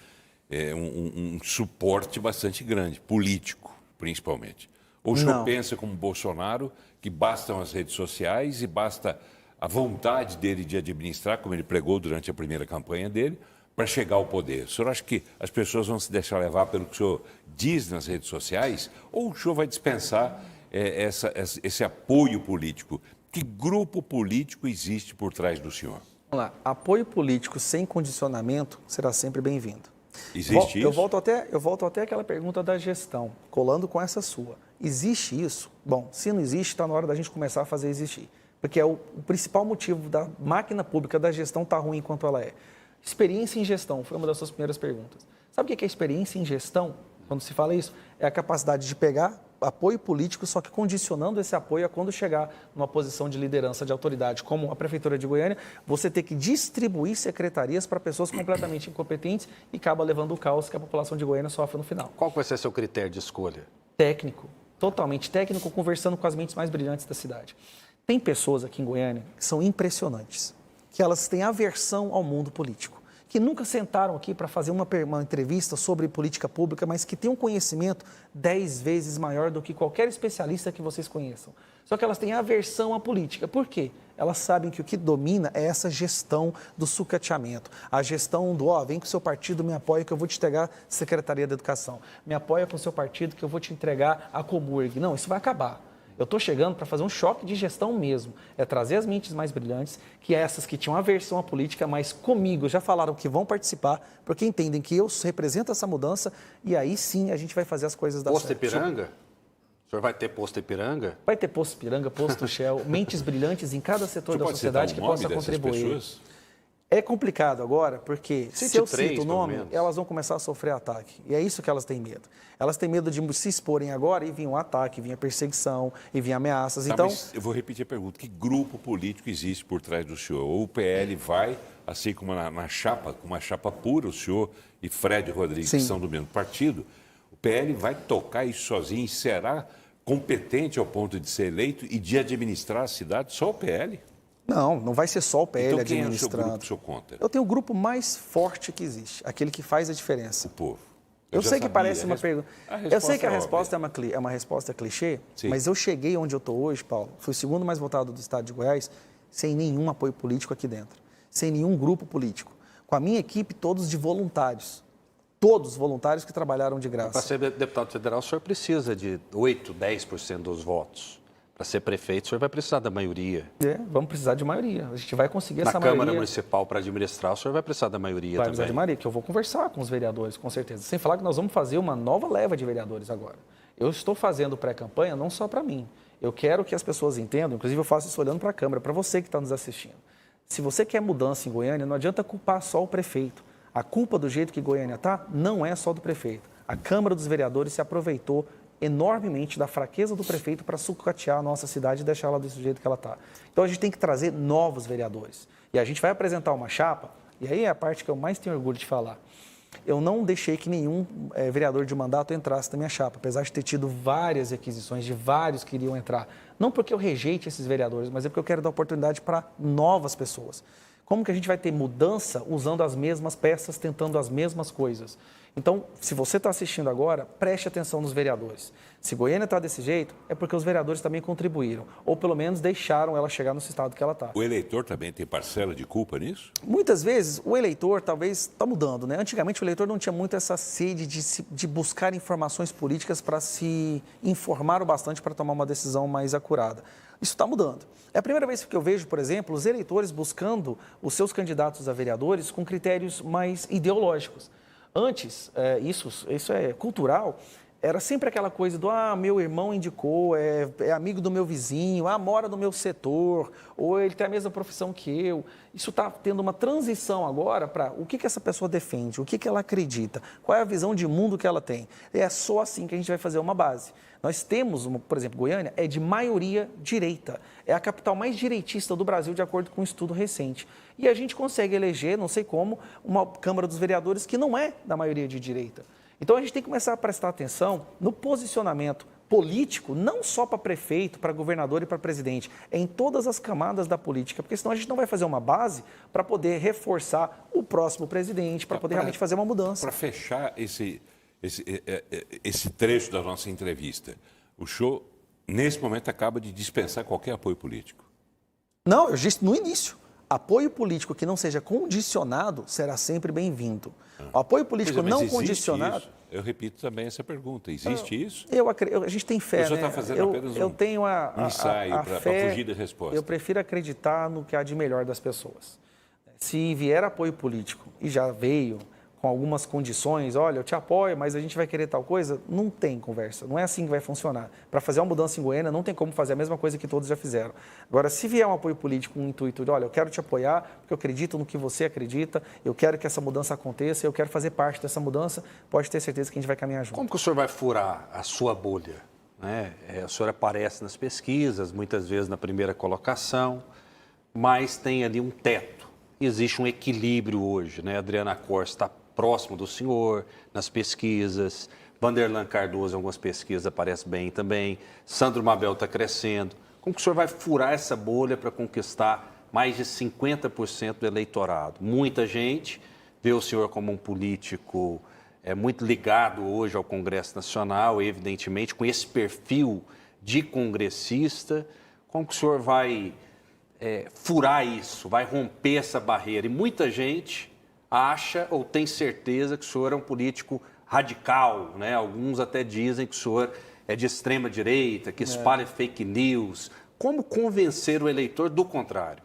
um suporte bastante grande, político, principalmente. Ou o senhor pensa como Bolsonaro, que bastam as redes sociais e basta a vontade dele de administrar, como ele pregou durante a primeira campanha dele, para chegar ao poder. O senhor acha que as pessoas vão se deixar levar pelo que o senhor diz nas redes sociais? Ou o senhor vai dispensar esse apoio político? Que grupo político existe por trás do senhor?
Vamos lá. Apoio político sem condicionamento será sempre bem-vindo.
Existe isso?
Eu volto até aquela pergunta da gestão, colando com essa sua. Existe isso? Bom, se não existe, está na hora da gente começar a fazer existir. Porque é o principal motivo da máquina pública da gestão estar ruim enquanto ela é. Experiência em gestão, foi uma das suas primeiras perguntas. Sabe o que é experiência em gestão? Quando se fala isso, é a capacidade de pegar apoio político, só que condicionando esse apoio a quando chegar numa posição de liderança, de autoridade, como a Prefeitura de Goiânia, você ter que distribuir secretarias para pessoas completamente incompetentes e acaba levando o caos que a população de Goiânia sofre no final.
Qual vai ser seu critério de escolha?
Técnico, totalmente técnico, conversando com as mentes mais brilhantes da cidade. Tem pessoas aqui em Goiânia que são impressionantes, que elas têm aversão ao mundo político, que nunca sentaram aqui para fazer uma entrevista sobre política pública, mas que têm um conhecimento 10 vezes maior do que qualquer especialista que vocês conheçam. Só que elas têm aversão à política. Por quê? Elas sabem que o que domina é essa gestão do sucateamento, a gestão do, vem com o seu partido, me apoia que eu vou te entregar a Secretaria da Educação, me apoia com o seu partido que eu vou te entregar a Comurg. Não, isso vai acabar. Eu estou chegando para fazer um choque de gestão mesmo. É trazer as mentes mais brilhantes, que essas que tinham aversão à política, mas comigo já falaram que vão participar, porque entendem que eu represento essa mudança e aí sim a gente vai fazer as coisas dar certo.
Posto Ipiranga? O senhor vai ter posto Ipiranga?
Vai ter posto Ipiranga, posto Shell, mentes brilhantes em cada setor da sociedade que possa contribuir.
Pessoas?
É complicado agora, porque se eu cito o nome, elas vão começar a sofrer ataque. E é isso que elas têm medo. Elas têm medo de se exporem agora e vir um ataque, vir a perseguição, e vir ameaças.
Tá,
então,
mas eu vou repetir a pergunta. Que grupo político existe por trás do senhor? Ou o PL vai, assim como na chapa, com uma chapa pura, o senhor e Fred Rodrigues, que são do mesmo partido, o PL vai tocar isso sozinho e será competente ao ponto de ser eleito e de administrar a cidade? Só o PL?
Não vai ser só o PL administrando.
Então quem é o seu grupo que o senhor conta?
Eu tenho o grupo mais forte que existe, aquele que faz a diferença.
O povo.
Eu sei que parece uma pergunta. Eu sei que a resposta é uma resposta clichê, mas eu cheguei onde eu estou hoje, Paulo. Fui o segundo mais votado do estado de Goiás sem nenhum apoio político aqui dentro, sem nenhum grupo político. Com a minha equipe, todos de voluntários. Todos voluntários que trabalharam de graça.
Para ser deputado federal, o senhor precisa de 8%, 10% dos votos. Para ser prefeito, o senhor vai precisar da maioria.
Vamos precisar de maioria. A gente vai conseguir essa
maioria. Na Câmara
maioria.
Municipal, para administrar, o senhor vai precisar da maioria
vai
também.
precisar de maioria, que eu vou conversar com os vereadores, com certeza. Sem falar que nós vamos fazer uma nova leva de vereadores agora. Eu estou fazendo pré-campanha não só para mim. Eu quero que as pessoas entendam, inclusive eu faço isso olhando para a Câmara, para você que está nos assistindo. Se você quer mudança em Goiânia, não adianta culpar só o prefeito. A culpa do jeito que Goiânia está não é só do prefeito. A Câmara dos Vereadores se aproveitou enormemente da fraqueza do prefeito para sucatear a nossa cidade e deixar ela desse jeito que ela está. Então a gente tem que trazer novos vereadores. E a gente vai apresentar uma chapa, e aí é a parte que eu mais tenho orgulho de falar. Eu não deixei que nenhum vereador de mandato entrasse na minha chapa, apesar de ter tido várias requisições de vários que iriam entrar. Não porque eu rejeite esses vereadores, mas é porque eu quero dar oportunidade para novas pessoas. Como que a gente vai ter mudança usando as mesmas peças, tentando as mesmas coisas? Então, se você está assistindo agora, preste atenção nos vereadores. Se Goiânia está desse jeito, é porque os vereadores também contribuíram, ou pelo menos deixaram ela chegar no estado que ela está.
O eleitor também tem parcela de culpa nisso?
Muitas vezes, o eleitor talvez está mudando, né? Antigamente, o eleitor não tinha muito essa sede de buscar informações políticas para se informar o bastante para tomar uma decisão mais acurada. Isso está mudando. É a primeira vez que eu vejo, por exemplo, os eleitores buscando os seus candidatos a vereadores com critérios mais ideológicos. Antes, isso é cultural, era sempre aquela coisa do, meu irmão indicou, é amigo do meu vizinho, mora no meu setor, ou ele tem a mesma profissão que eu. Isso está tendo uma transição agora para o que essa pessoa defende, o que ela acredita, qual é a visão de mundo que ela tem. É só assim que a gente vai fazer uma base. Nós temos, por exemplo, Goiânia é de maioria direita. É a capital mais direitista do Brasil, de acordo com um estudo recente. E a gente consegue eleger, não sei como, uma Câmara dos Vereadores que não é da maioria de direita. Então a gente tem que começar a prestar atenção no posicionamento político, não só para prefeito, para governador e para presidente, é em todas as camadas da política, porque senão a gente não vai fazer uma base para poder reforçar o próximo presidente, para poder realmente fazer uma mudança.
Para fechar esse trecho da nossa entrevista, o senhor, nesse momento, acaba de dispensar qualquer apoio político.
Não, eu disse no início. Apoio político que não seja condicionado será sempre bem-vindo. O apoio político não condicionado...
Isso? Eu repito também essa pergunta. Existe isso?
A gente tem fé,
né? Está fazendo apenas um ensaio para fugir da resposta.
Eu prefiro acreditar no que há de melhor das pessoas. Se vier apoio político, e já veio com algumas condições, olha, eu te apoio, mas a gente vai querer tal coisa, não tem conversa, não é assim que vai funcionar. Para fazer uma mudança em Goiânia, não tem como fazer a mesma coisa que todos já fizeram. Agora, se vier um apoio político com um intuito de, olha, eu quero te apoiar, porque eu acredito no que você acredita, eu quero que essa mudança aconteça, eu quero fazer parte dessa mudança, pode ter certeza que a gente vai caminhar junto.
Como que o senhor vai furar a sua bolha? Né? O senhor aparece nas pesquisas, muitas vezes na primeira colocação, mas tem ali um teto. Existe um equilíbrio hoje, né? A Adriana Corsa está próximo do senhor nas pesquisas, Vanderlan Cardoso em algumas pesquisas aparece bem também, Sandro Mabel está crescendo. Como que o senhor vai furar essa bolha para conquistar mais de 50% do eleitorado? Muita gente vê o senhor como um político muito ligado hoje ao Congresso Nacional, evidentemente, com esse perfil de congressista. Como que o senhor vai furar isso, vai romper essa barreira? E muita gente acha ou tem certeza que o senhor é um político radical, né? Alguns até dizem que o senhor é de extrema direita, que espalha fake news. Como convencer o eleitor do contrário?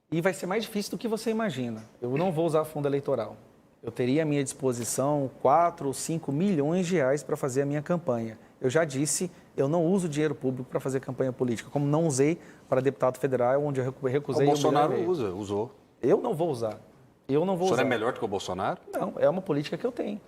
E vai ser mais difícil do que você imagina. Eu não vou usar fundo eleitoral. Eu teria à minha disposição 4 ou 5 milhões de reais para fazer a minha campanha. Eu já disse, eu não uso dinheiro público para fazer campanha política, como não usei para deputado federal, onde eu recusei...
O Bolsonaro usou.
Eu não vou usar. Eu não vou usar.
O senhor é melhor do que o Bolsonaro?
Não, é uma política que eu tenho.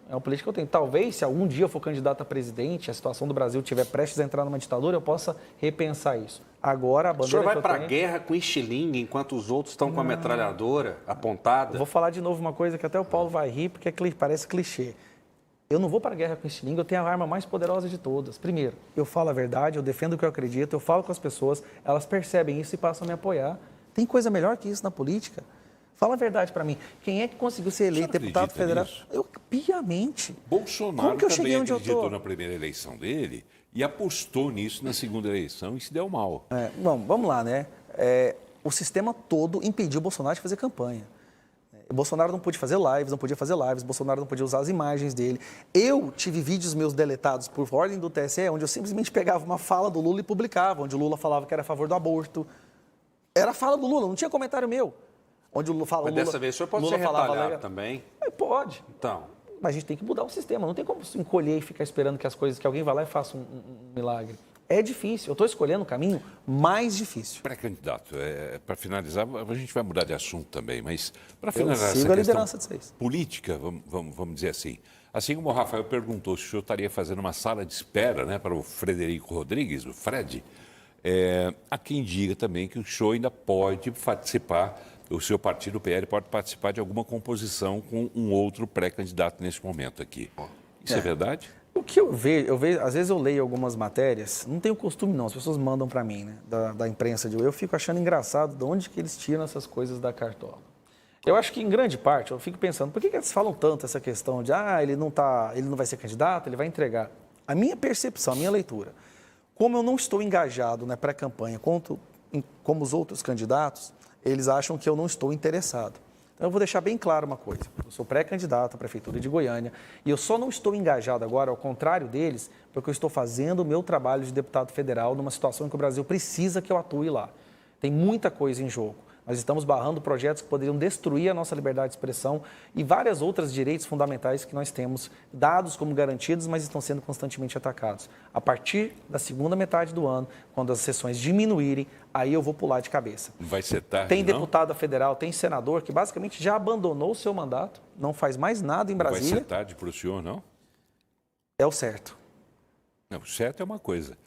Talvez, se algum dia eu for candidato a presidente, a situação do Brasil estiver prestes a entrar numa ditadura, eu possa repensar isso. Agora, a bandeira.
O senhor vai para a guerra com estilingue, enquanto os outros estão com a metralhadora apontada?
Eu vou falar de novo uma coisa que até o Paulo vai rir, porque parece clichê. Eu não vou para a guerra com estilingue, eu tenho a arma mais poderosa de todas. Primeiro, eu falo a verdade, eu defendo o que eu acredito, eu falo com as pessoas, elas percebem isso e passam a me apoiar. Tem coisa melhor que isso na política? Fala a verdade para mim. Quem é que conseguiu ser eleito deputado federal?
Nisso?
Eu, piamente.
Bolsonaro
Como que eu cheguei onde eu
acreditou
tô?
na primeira eleição dele e apostou nisso na segunda eleição e se deu mal.
Bom, vamos lá, né? o sistema todo impediu o Bolsonaro de fazer campanha. O Bolsonaro não podia fazer lives, o Bolsonaro não podia usar as imagens dele. Eu tive vídeos meus deletados por ordem do TSE, onde eu simplesmente pegava uma fala do Lula e publicava, onde o Lula falava que era a favor do aborto. Era a fala do Lula, não tinha comentário meu. Onde o Lula fala,
Mas dessa vez o senhor pode ser retalhado também?
Pode.
Então.
Mas a gente tem que mudar o sistema, não tem como se encolher e ficar esperando que alguém vá lá e faça um milagre. É difícil, eu estou escolhendo o caminho mais difícil.
Pré-candidato, para finalizar, a gente vai mudar de assunto também, mas para finalizar
sigo
essa
a liderança de
questão
vocês.
política, vamos dizer assim como o Rafael perguntou se o senhor estaria fazendo uma sala de espera, né, para o Frederico Rodrigues, o Fred, há quem diga também que o senhor ainda pode participar, o seu partido, o PL, pode participar de alguma composição com um outro pré-candidato nesse momento aqui. Isso é verdade?
O que eu vejo, às vezes eu leio algumas matérias, não tenho costume não, as pessoas mandam para mim, né, da imprensa, eu fico achando engraçado de onde que eles tiram essas coisas da cartola. Eu acho que em grande parte, eu fico pensando, por que eles falam tanto essa questão de, ele não vai ser candidato, ele vai entregar? A minha percepção, a minha leitura, como eu não estou engajado na pré-campanha como os outros candidatos, eles acham que eu não estou interessado. Então, eu vou deixar bem claro uma coisa. Eu sou pré-candidato à Prefeitura de Goiânia e eu só não estou engajado agora, ao contrário deles, porque eu estou fazendo o meu trabalho de deputado federal numa situação em que o Brasil precisa que eu atue lá. Tem muita coisa em jogo. Nós estamos barrando projetos que poderiam destruir a nossa liberdade de expressão e vários outros direitos fundamentais que nós temos dados como garantidos, mas estão sendo constantemente atacados. A partir da segunda metade do ano, quando as sessões diminuírem, aí eu vou pular de cabeça.
Vai ser tarde,
Tem deputada federal, tem senador que basicamente já abandonou o seu mandato, não faz mais nada em Brasília.
Vai ser tarde para o senhor, não?
É o certo.
Não, o certo é uma coisa.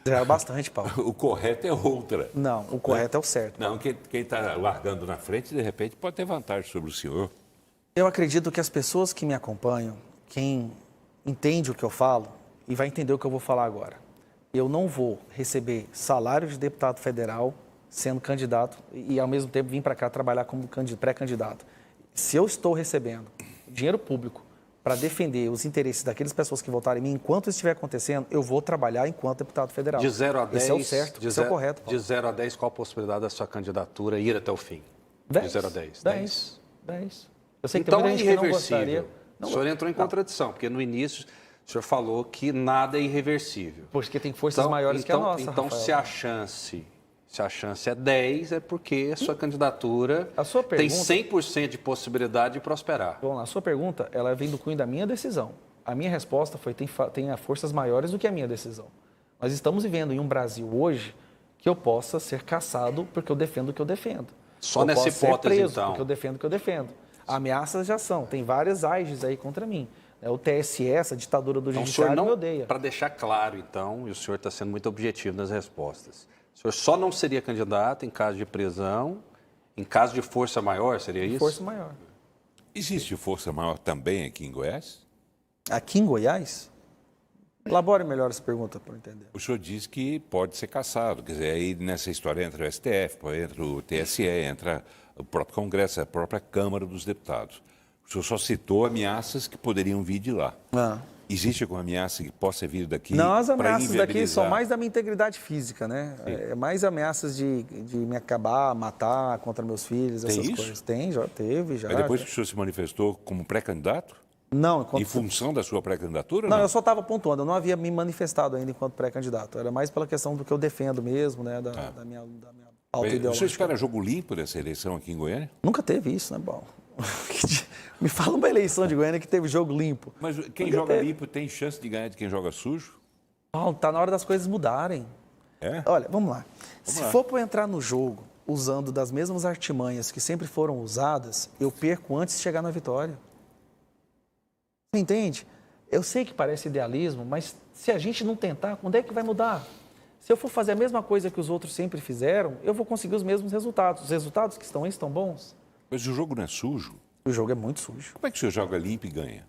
Já é bastante, Paulo.
O correto é outra.
Não, o correto é o certo.
Não, quem está largando na frente, de repente, pode ter vantagem sobre o senhor.
Eu acredito que as pessoas que me acompanham, quem entende o que eu falo, e vai entender o que eu vou falar agora. Eu não vou receber salário de deputado federal sendo candidato e, ao mesmo tempo, vir para cá trabalhar como pré-candidato. Se eu estou recebendo dinheiro público para defender os interesses daquelas pessoas que votarem em mim, enquanto isso estiver acontecendo, eu vou trabalhar enquanto deputado federal.
De 0 a 10...
Esse é o certo, esse é o correto, Paulo.
De 0 a 10, qual a possibilidade da sua candidatura ir até o fim? 10. De 0 a 10.
10. Eu sei que
então,
tem muita gente que não gostaria.
O senhor entrou em contradição, porque no início o senhor falou que nada é irreversível.
Porque tem forças maiores que a nossa,
Então,
Rafael.
Se a chance é 10, é porque a sua candidatura tem 100% de possibilidade de prosperar.
Vamos lá, a sua pergunta, ela vem do cunho da minha decisão. A minha resposta foi, tem forças maiores do que a minha decisão. Nós estamos vivendo em um Brasil hoje que eu possa ser caçado porque eu defendo o que eu defendo.
Só nessa hipótese,
ser preso
então.
porque eu defendo o que eu defendo. Ameaças já são, tem várias AIGs aí contra mim. O TSE, essa ditadura do judiciário, me odeia.
Para deixar claro, então, e o senhor está sendo muito objetivo nas respostas, o senhor só não seria candidato em caso de prisão, em caso de força maior, seria isso?
Força maior.
Existe força maior também aqui em Goiás?
Aqui em Goiás? Elabore melhor essa pergunta para eu entender.
O senhor diz que pode ser cassado, quer dizer, aí nessa história entra o STF, entra o TSE, entra o próprio Congresso, a própria Câmara dos Deputados. O senhor só citou ameaças que poderiam vir de lá. Existe alguma ameaça que possa vir daqui?
Não, as ameaças daqui são mais da minha integridade física, né? É mais ameaças de me acabar, matar contra meus filhos, essas coisas. Tem, já teve, já.
Mas depois que o senhor se manifestou como pré-candidato?
Não.
Em função da sua pré-candidatura?
Não, eu só estava pontuando, eu não havia me manifestado ainda enquanto pré-candidato. Era mais pela questão do que eu defendo mesmo, né? Da minha pauta ideológica.
O senhor espera jogo limpo dessa eleição aqui em Goiânia?
Nunca teve isso, né, Paulo? Me fala uma eleição de Goiânia que teve jogo limpo.
Mas quem joga limpo tem chance de ganhar de quem joga sujo?
Paulo, está na hora das coisas mudarem. Olha, vamos lá. Se for para eu entrar no jogo usando das mesmas artimanhas que sempre foram usadas, eu perco antes de chegar na vitória. Você entende? Eu sei que parece idealismo, mas se a gente não tentar, quando é que vai mudar? Se eu for fazer a mesma coisa que os outros sempre fizeram, eu vou conseguir os mesmos resultados. Os resultados que estão aí estão bons.
Mas o jogo não é sujo?
O jogo é muito sujo.
Como é que o senhor joga limpo e ganha?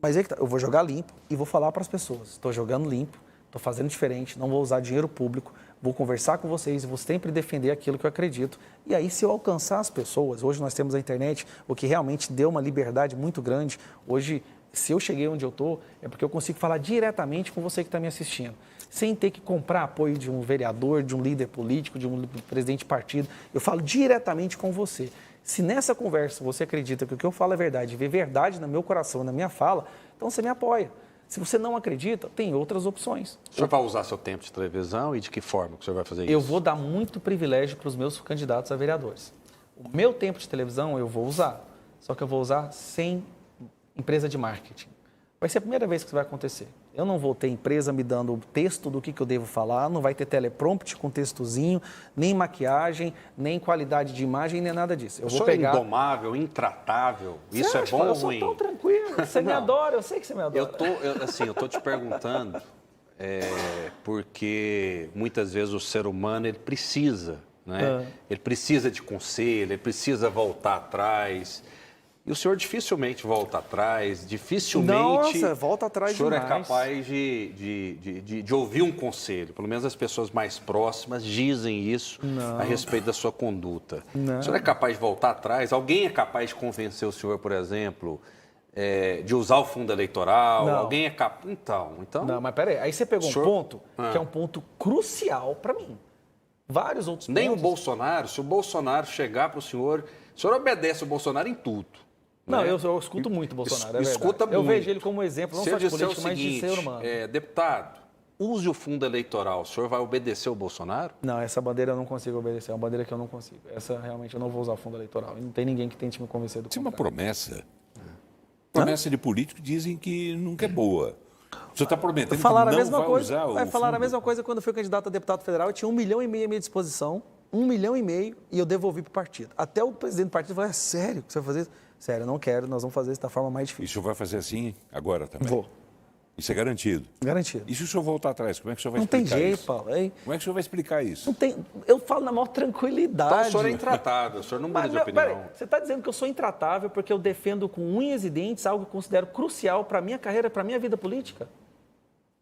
Mas eu vou jogar limpo e vou falar para as pessoas. Estou jogando limpo, estou fazendo diferente, não vou usar dinheiro público, vou conversar com vocês e vou sempre defender aquilo que eu acredito. E aí, se eu alcançar as pessoas, hoje nós temos a internet, o que realmente deu uma liberdade muito grande. Hoje, se eu cheguei onde eu estou, é porque eu consigo falar diretamente com você que está me assistindo. sem ter que comprar apoio de um vereador, de um líder político, de um presidente de partido. Eu falo diretamente com você. Se nessa conversa você acredita que o que eu falo é verdade, vê verdade no meu coração, na minha fala, então você me apoia. Se você não acredita, tem outras opções.
O senhor vai usar seu tempo de televisão e de que forma que o senhor vai fazer isso?
Eu vou dar muito privilégio para os meus candidatos a vereadores. O meu tempo de televisão eu vou usar, só que eu vou usar sem empresa de marketing. Vai ser a primeira vez que isso vai acontecer. Eu não vou ter empresa me dando o texto do que eu devo falar, não vai ter teleprompter com textozinho, nem maquiagem, nem qualidade de imagem, nem nada disso. Eu vou pegar...
indomável, intratável, isso é bom ou ruim?
Eu sou tão tranquilo, você me adora, eu sei que você me adora.
Eu tô te perguntando, porque muitas vezes o ser humano, ele precisa, né? Ele precisa de conselho, ele precisa voltar atrás... E o senhor dificilmente volta atrás, dificilmente
volta atrás
o senhor
demais.
É capaz de ouvir um conselho. Pelo menos as pessoas mais próximas dizem isso a respeito da sua conduta. O senhor é capaz de voltar atrás? Alguém é capaz de convencer o senhor, por exemplo, de usar o fundo eleitoral?
Não.
Alguém é capaz... Então...
Não, mas peraí, aí você pegou
senhor...
um ponto que é um ponto crucial para mim. Vários outros pontos.
Nem o Bolsonaro, se o Bolsonaro chegar para o senhor obedece o Bolsonaro em tudo.
Não,
né?
eu escuto muito o Bolsonaro,
escuta muito.
Eu vejo ele como exemplo, não só de político, mas de ser humano.
Deputado, use o fundo eleitoral. O senhor vai obedecer o Bolsonaro?
Não, essa bandeira eu não consigo obedecer. É uma bandeira que eu não consigo. Essa realmente eu não vou usar o fundo eleitoral. E não tem ninguém que tente me convencer do
Tinha uma
contrário.
promessa. Promessa de político dizem que nunca é boa. O senhor está prometendo que
Falaram
não
a mesma
vai
coisa.
usar o
Falaram
fundo?
a mesma coisa quando eu fui candidato a deputado federal. Eu tinha 1,5 milhão à minha disposição. 1,5 milhão e eu devolvi para o partido. Até o presidente do partido falou, sério que você vai fazer isso? Sério, eu não quero, nós vamos fazer isso da forma mais
E o
difícil.
senhor vai fazer assim agora também?
Vou.
Isso é garantido?
Garantido.
E se o senhor voltar atrás, como é que o senhor vai
Não tem
explicar
jeito,
isso?
Paulo. Hein?
Como é que o senhor vai explicar isso?
Não tem... Eu falo na maior tranquilidade.
Então o senhor é intratável, o senhor não muda
Mas,
de opinião.
peraí, você está dizendo que eu sou intratável porque eu defendo com unhas e dentes algo que eu considero crucial para a minha carreira, para a minha vida política?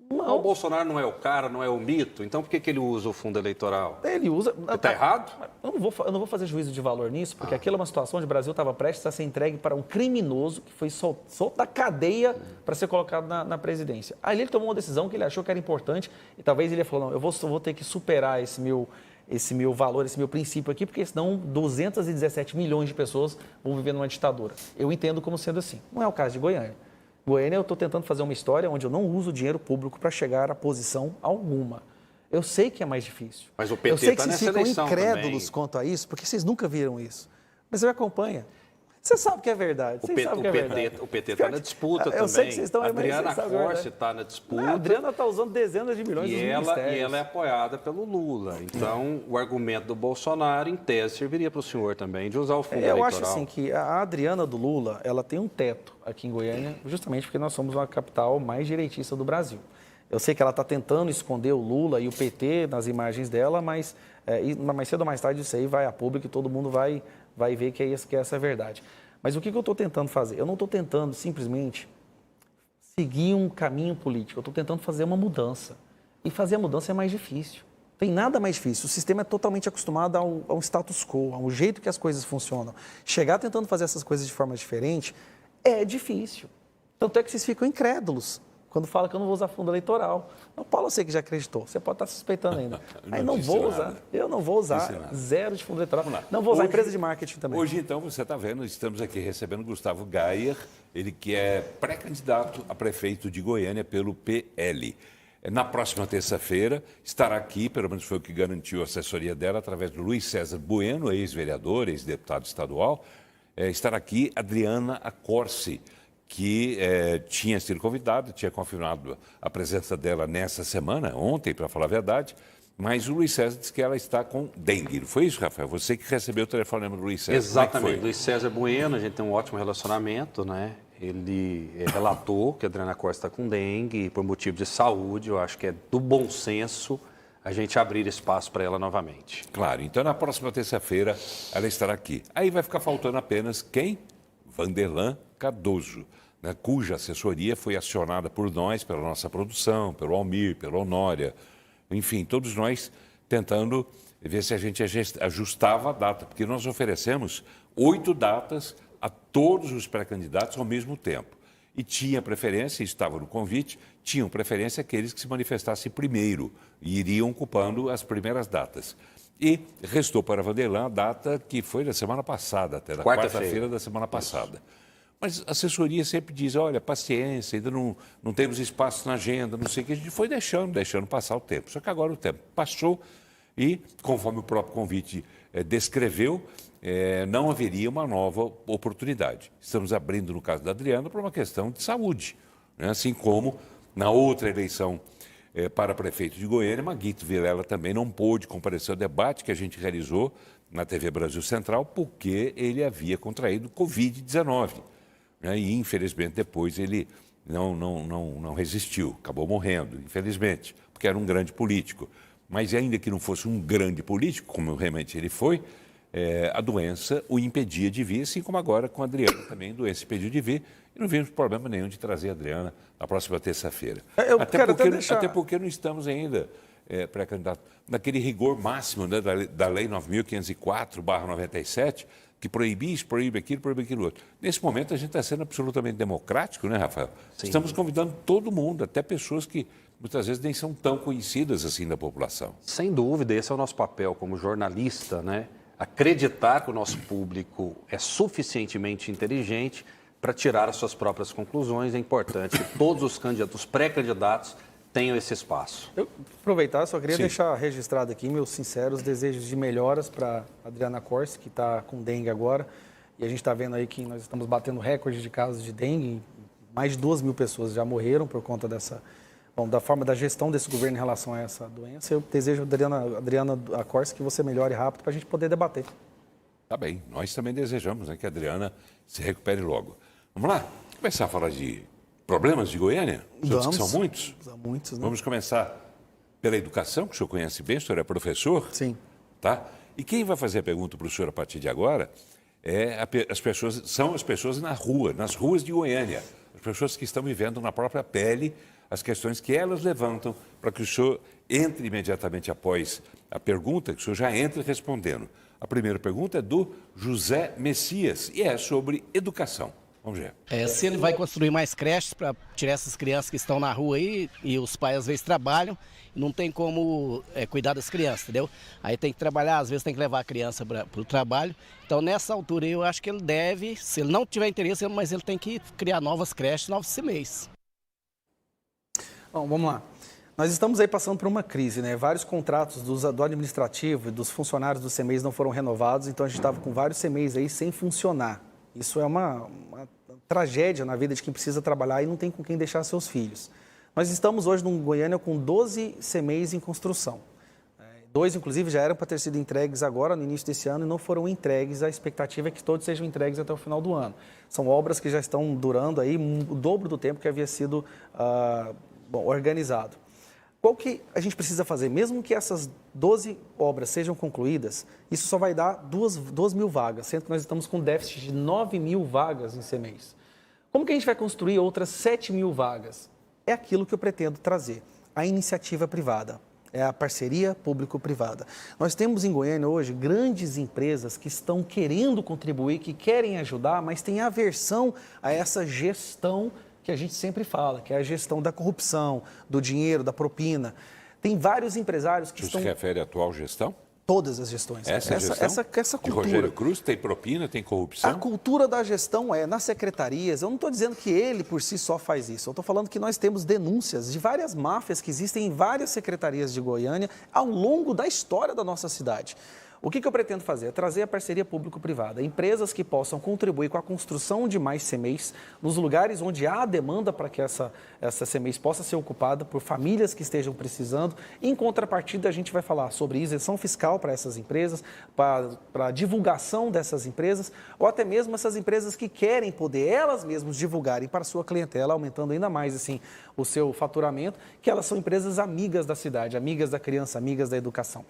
O Bolsonaro não é o cara, não é o mito, então por que ele usa o fundo eleitoral?
Ele usa...
Está errado?
Eu não vou fazer juízo de valor nisso, porque aquilo é uma situação onde o Brasil estava prestes a ser entregue para um criminoso que foi solto da cadeia para ser colocado na presidência. Aí ele tomou uma decisão que ele achou que era importante e talvez ele falou, não, eu vou ter que superar esse meu valor, esse meu princípio aqui, porque senão 217 milhões de pessoas vão viver numa ditadura. Eu entendo como sendo assim. Não é o caso de Goiânia. Goiânia, eu estou tentando fazer uma história onde eu não uso dinheiro público para chegar a posição alguma. Eu sei que é mais difícil.
Mas o PT
eu sei que
tá
vocês
nessa
ficam
eleição
incrédulos
também.
quanto a isso, porque vocês nunca viram isso. Mas você me acompanha. Você sabe que é verdade.
O PT está na disputa também.
Eu sei que vocês estão...
A Adriana
sabem que é
Corse está na disputa.
A Adriana está usando dezenas de milhões
E
dos
ela
ministérios.
é apoiada pelo Lula. Então, o argumento do Bolsonaro, em tese, serviria para o senhor também de usar o fundo eleitoral.
Eu acho assim que a Adriana do Lula, ela tem um teto aqui em Goiânia, justamente porque nós somos uma capital mais direitista do Brasil. Eu sei que ela está tentando esconder o Lula e o PT nas imagens dela, mas mais cedo ou mais tarde isso aí vai a público e todo mundo vai ver que essa é a verdade. Mas o que eu estou tentando fazer? Eu não estou tentando simplesmente seguir um caminho político, eu estou tentando fazer uma mudança. E fazer a mudança é mais difícil. Tem nada mais difícil. O sistema é totalmente acostumado ao status quo, ao jeito que as coisas funcionam. Chegar tentando fazer essas coisas de forma diferente é difícil. Tanto é que vocês ficam incrédulos quando falam que eu não vou usar fundo eleitoral. Não, Paulo, eu sei que já acreditou. Você pode estar suspeitando ainda. Aí não vou usar. Eu não vou usar. Zero de fundo eleitoral. Não vou usar empresa de marketing também.
Hoje, então, você está vendo, estamos aqui recebendo Gustavo Gayer, ele que é pré-candidato a prefeito de Goiânia pelo PL. Na próxima terça-feira estará aqui, pelo menos foi o que garantiu a assessoria dela, através do Luiz César Bueno, ex-vereador, ex-deputado estadual, estará aqui Adriana Corse, que tinha sido convidada, tinha confirmado a presença dela nessa semana, ontem, para falar a verdade, mas o Luiz César disse que ela está com dengue. Não foi isso, Rafael? Você que recebeu o telefonema do Luiz César.
Exatamente. Luiz César Bueno, a gente tem um ótimo relacionamento, né? Ele relatou que a Adriana Costa está com dengue por motivo de saúde. Eu acho que é do bom senso a gente abrir espaço para ela novamente.
Claro. Então, na próxima terça-feira, ela estará aqui. Aí vai ficar faltando apenas quem? Vanderlan Cardoso, né, cuja assessoria foi acionada por nós, pela nossa produção, pelo Almir, pela Honória, enfim, todos nós tentando ver se a gente ajustava a data, porque nós oferecemos 8 datas a todos os pré-candidatos ao mesmo tempo. E tinha preferência, estava no convite, tinham preferência aqueles que se manifestassem primeiro e iriam ocupando as primeiras datas. E restou para Vanderlan a data que foi da semana passada, até da quarta-feira da semana passada. Mas a assessoria sempre diz, olha, paciência, ainda não temos espaço na agenda, não sei o que. A gente foi deixando passar o tempo. Só que agora o tempo passou e, conforme o próprio convite descreveu, não haveria uma nova oportunidade. Estamos abrindo, no caso da Adriana, para uma questão de saúde. Né? Assim como na outra eleição para prefeito de Goiânia, Maguito Vilela também não pôde comparecer ao debate que a gente realizou na TV Brasil Central, porque ele havia contraído Covid-19. Né? E, infelizmente, depois ele não resistiu, acabou morrendo, infelizmente, porque era um grande político. Mas ainda que não fosse um grande político, como realmente ele foi, a doença o impedia de vir, assim como agora com a Adriana também, a doença impediu de vir, e não vimos problema nenhum de trazer a Adriana na próxima terça-feira. Até porque não estamos ainda, pré-candidato, naquele rigor máximo, né, da Lei 9.504/97, que proíbe isso, proíbe aquilo outro. Nesse momento, a gente está sendo absolutamente democrático, né, Rafael? Sim. Estamos convidando todo mundo, até pessoas que muitas vezes nem são tão conhecidas assim da população.
Sem dúvida, esse é o nosso papel como jornalista, né? Acreditar que o nosso público é suficientemente inteligente para tirar as suas próprias conclusões. É importante que todos os candidatos, os pré-candidatos, tenham esse espaço.
Eu aproveitar, só queria deixar registrado aqui meus sinceros desejos de melhoras para Adriana Corsi, que está com dengue agora. E a gente está vendo aí que nós estamos batendo recorde de casos de dengue. Mais de 2.000 pessoas já morreram por conta da forma da gestão desse governo em relação a essa doença. Eu desejo, Adriana Corsi, que você melhore rápido para a gente poder debater.
Tá bem, nós também desejamos, né, que a Adriana se recupere logo. Vamos lá? Começar a falar de problemas de Goiânia? Que são muitos?
São muitos, né?
Vamos começar pela educação, que o senhor conhece bem, o senhor é professor?
Sim.
Tá? E quem vai fazer a pergunta para o senhor a partir de agora são as pessoas na rua, nas ruas de Goiânia. As pessoas que estão vivendo na própria pele as questões que elas levantam para que o senhor entre imediatamente após a pergunta, que o senhor já entre respondendo. A primeira pergunta é do José Messias e é sobre educação. Vamos ver.
Se ele vai construir mais creches para tirar essas crianças que estão na rua aí, e os pais às vezes trabalham, não tem como cuidar das crianças, entendeu? Aí tem que trabalhar, às vezes tem que levar a criança para o trabalho. Então nessa altura eu acho que ele deve, se ele não tiver interesse, mas ele tem que criar novas creches, novos CMEs.
Bom, vamos lá. Nós estamos aí passando por uma crise, né? Vários contratos do administrativo e dos funcionários dos CMEs não foram renovados, então a gente estava com vários CMEs aí sem funcionar. Isso é uma tragédia na vida de quem precisa trabalhar e não tem com quem deixar seus filhos. Nós estamos hoje no Goiânia com 12 CMEs em construção. 2, inclusive, já eram para ter sido entregues agora, no início desse ano, e não foram entregues. A expectativa é que todos sejam entregues até o final do ano. São obras que já estão durando aí o dobro do tempo que havia sido organizado. Qual que a gente precisa fazer? Mesmo que essas 12 obras sejam concluídas, isso só vai dar 2.000 vagas, sendo que nós estamos com déficit de 9.000 vagas em CMEs. Como que a gente vai construir outras 7.000 vagas? É aquilo que eu pretendo trazer, a iniciativa privada, é a parceria público-privada. Nós temos em Goiânia hoje grandes empresas que estão querendo contribuir, que querem ajudar, mas têm aversão a essa gestão que a gente sempre fala, que é a gestão da corrupção, do dinheiro, da propina. Tem vários empresários que estão...
Você se refere à atual gestão?
Todas as gestões.
Essa
cultura.
De Rogério Cruz tem propina, tem corrupção?
A cultura da gestão nas secretarias. Eu não estou dizendo que ele por si só faz isso. Eu estou falando que nós temos denúncias de várias máfias que existem em várias secretarias de Goiânia ao longo da história da nossa cidade. O que eu pretendo fazer? É trazer a parceria público-privada, empresas que possam contribuir com a construção de mais CMEs nos lugares onde há demanda para que essa CMEs possa ser ocupada por famílias que estejam precisando. Em contrapartida, a gente vai falar sobre isenção fiscal para essas empresas, para a divulgação dessas empresas, ou até mesmo essas empresas que querem poder elas mesmas divulgarem para a sua clientela, aumentando ainda mais assim, o seu faturamento, que elas são empresas amigas da cidade, amigas da criança, amigas da educação.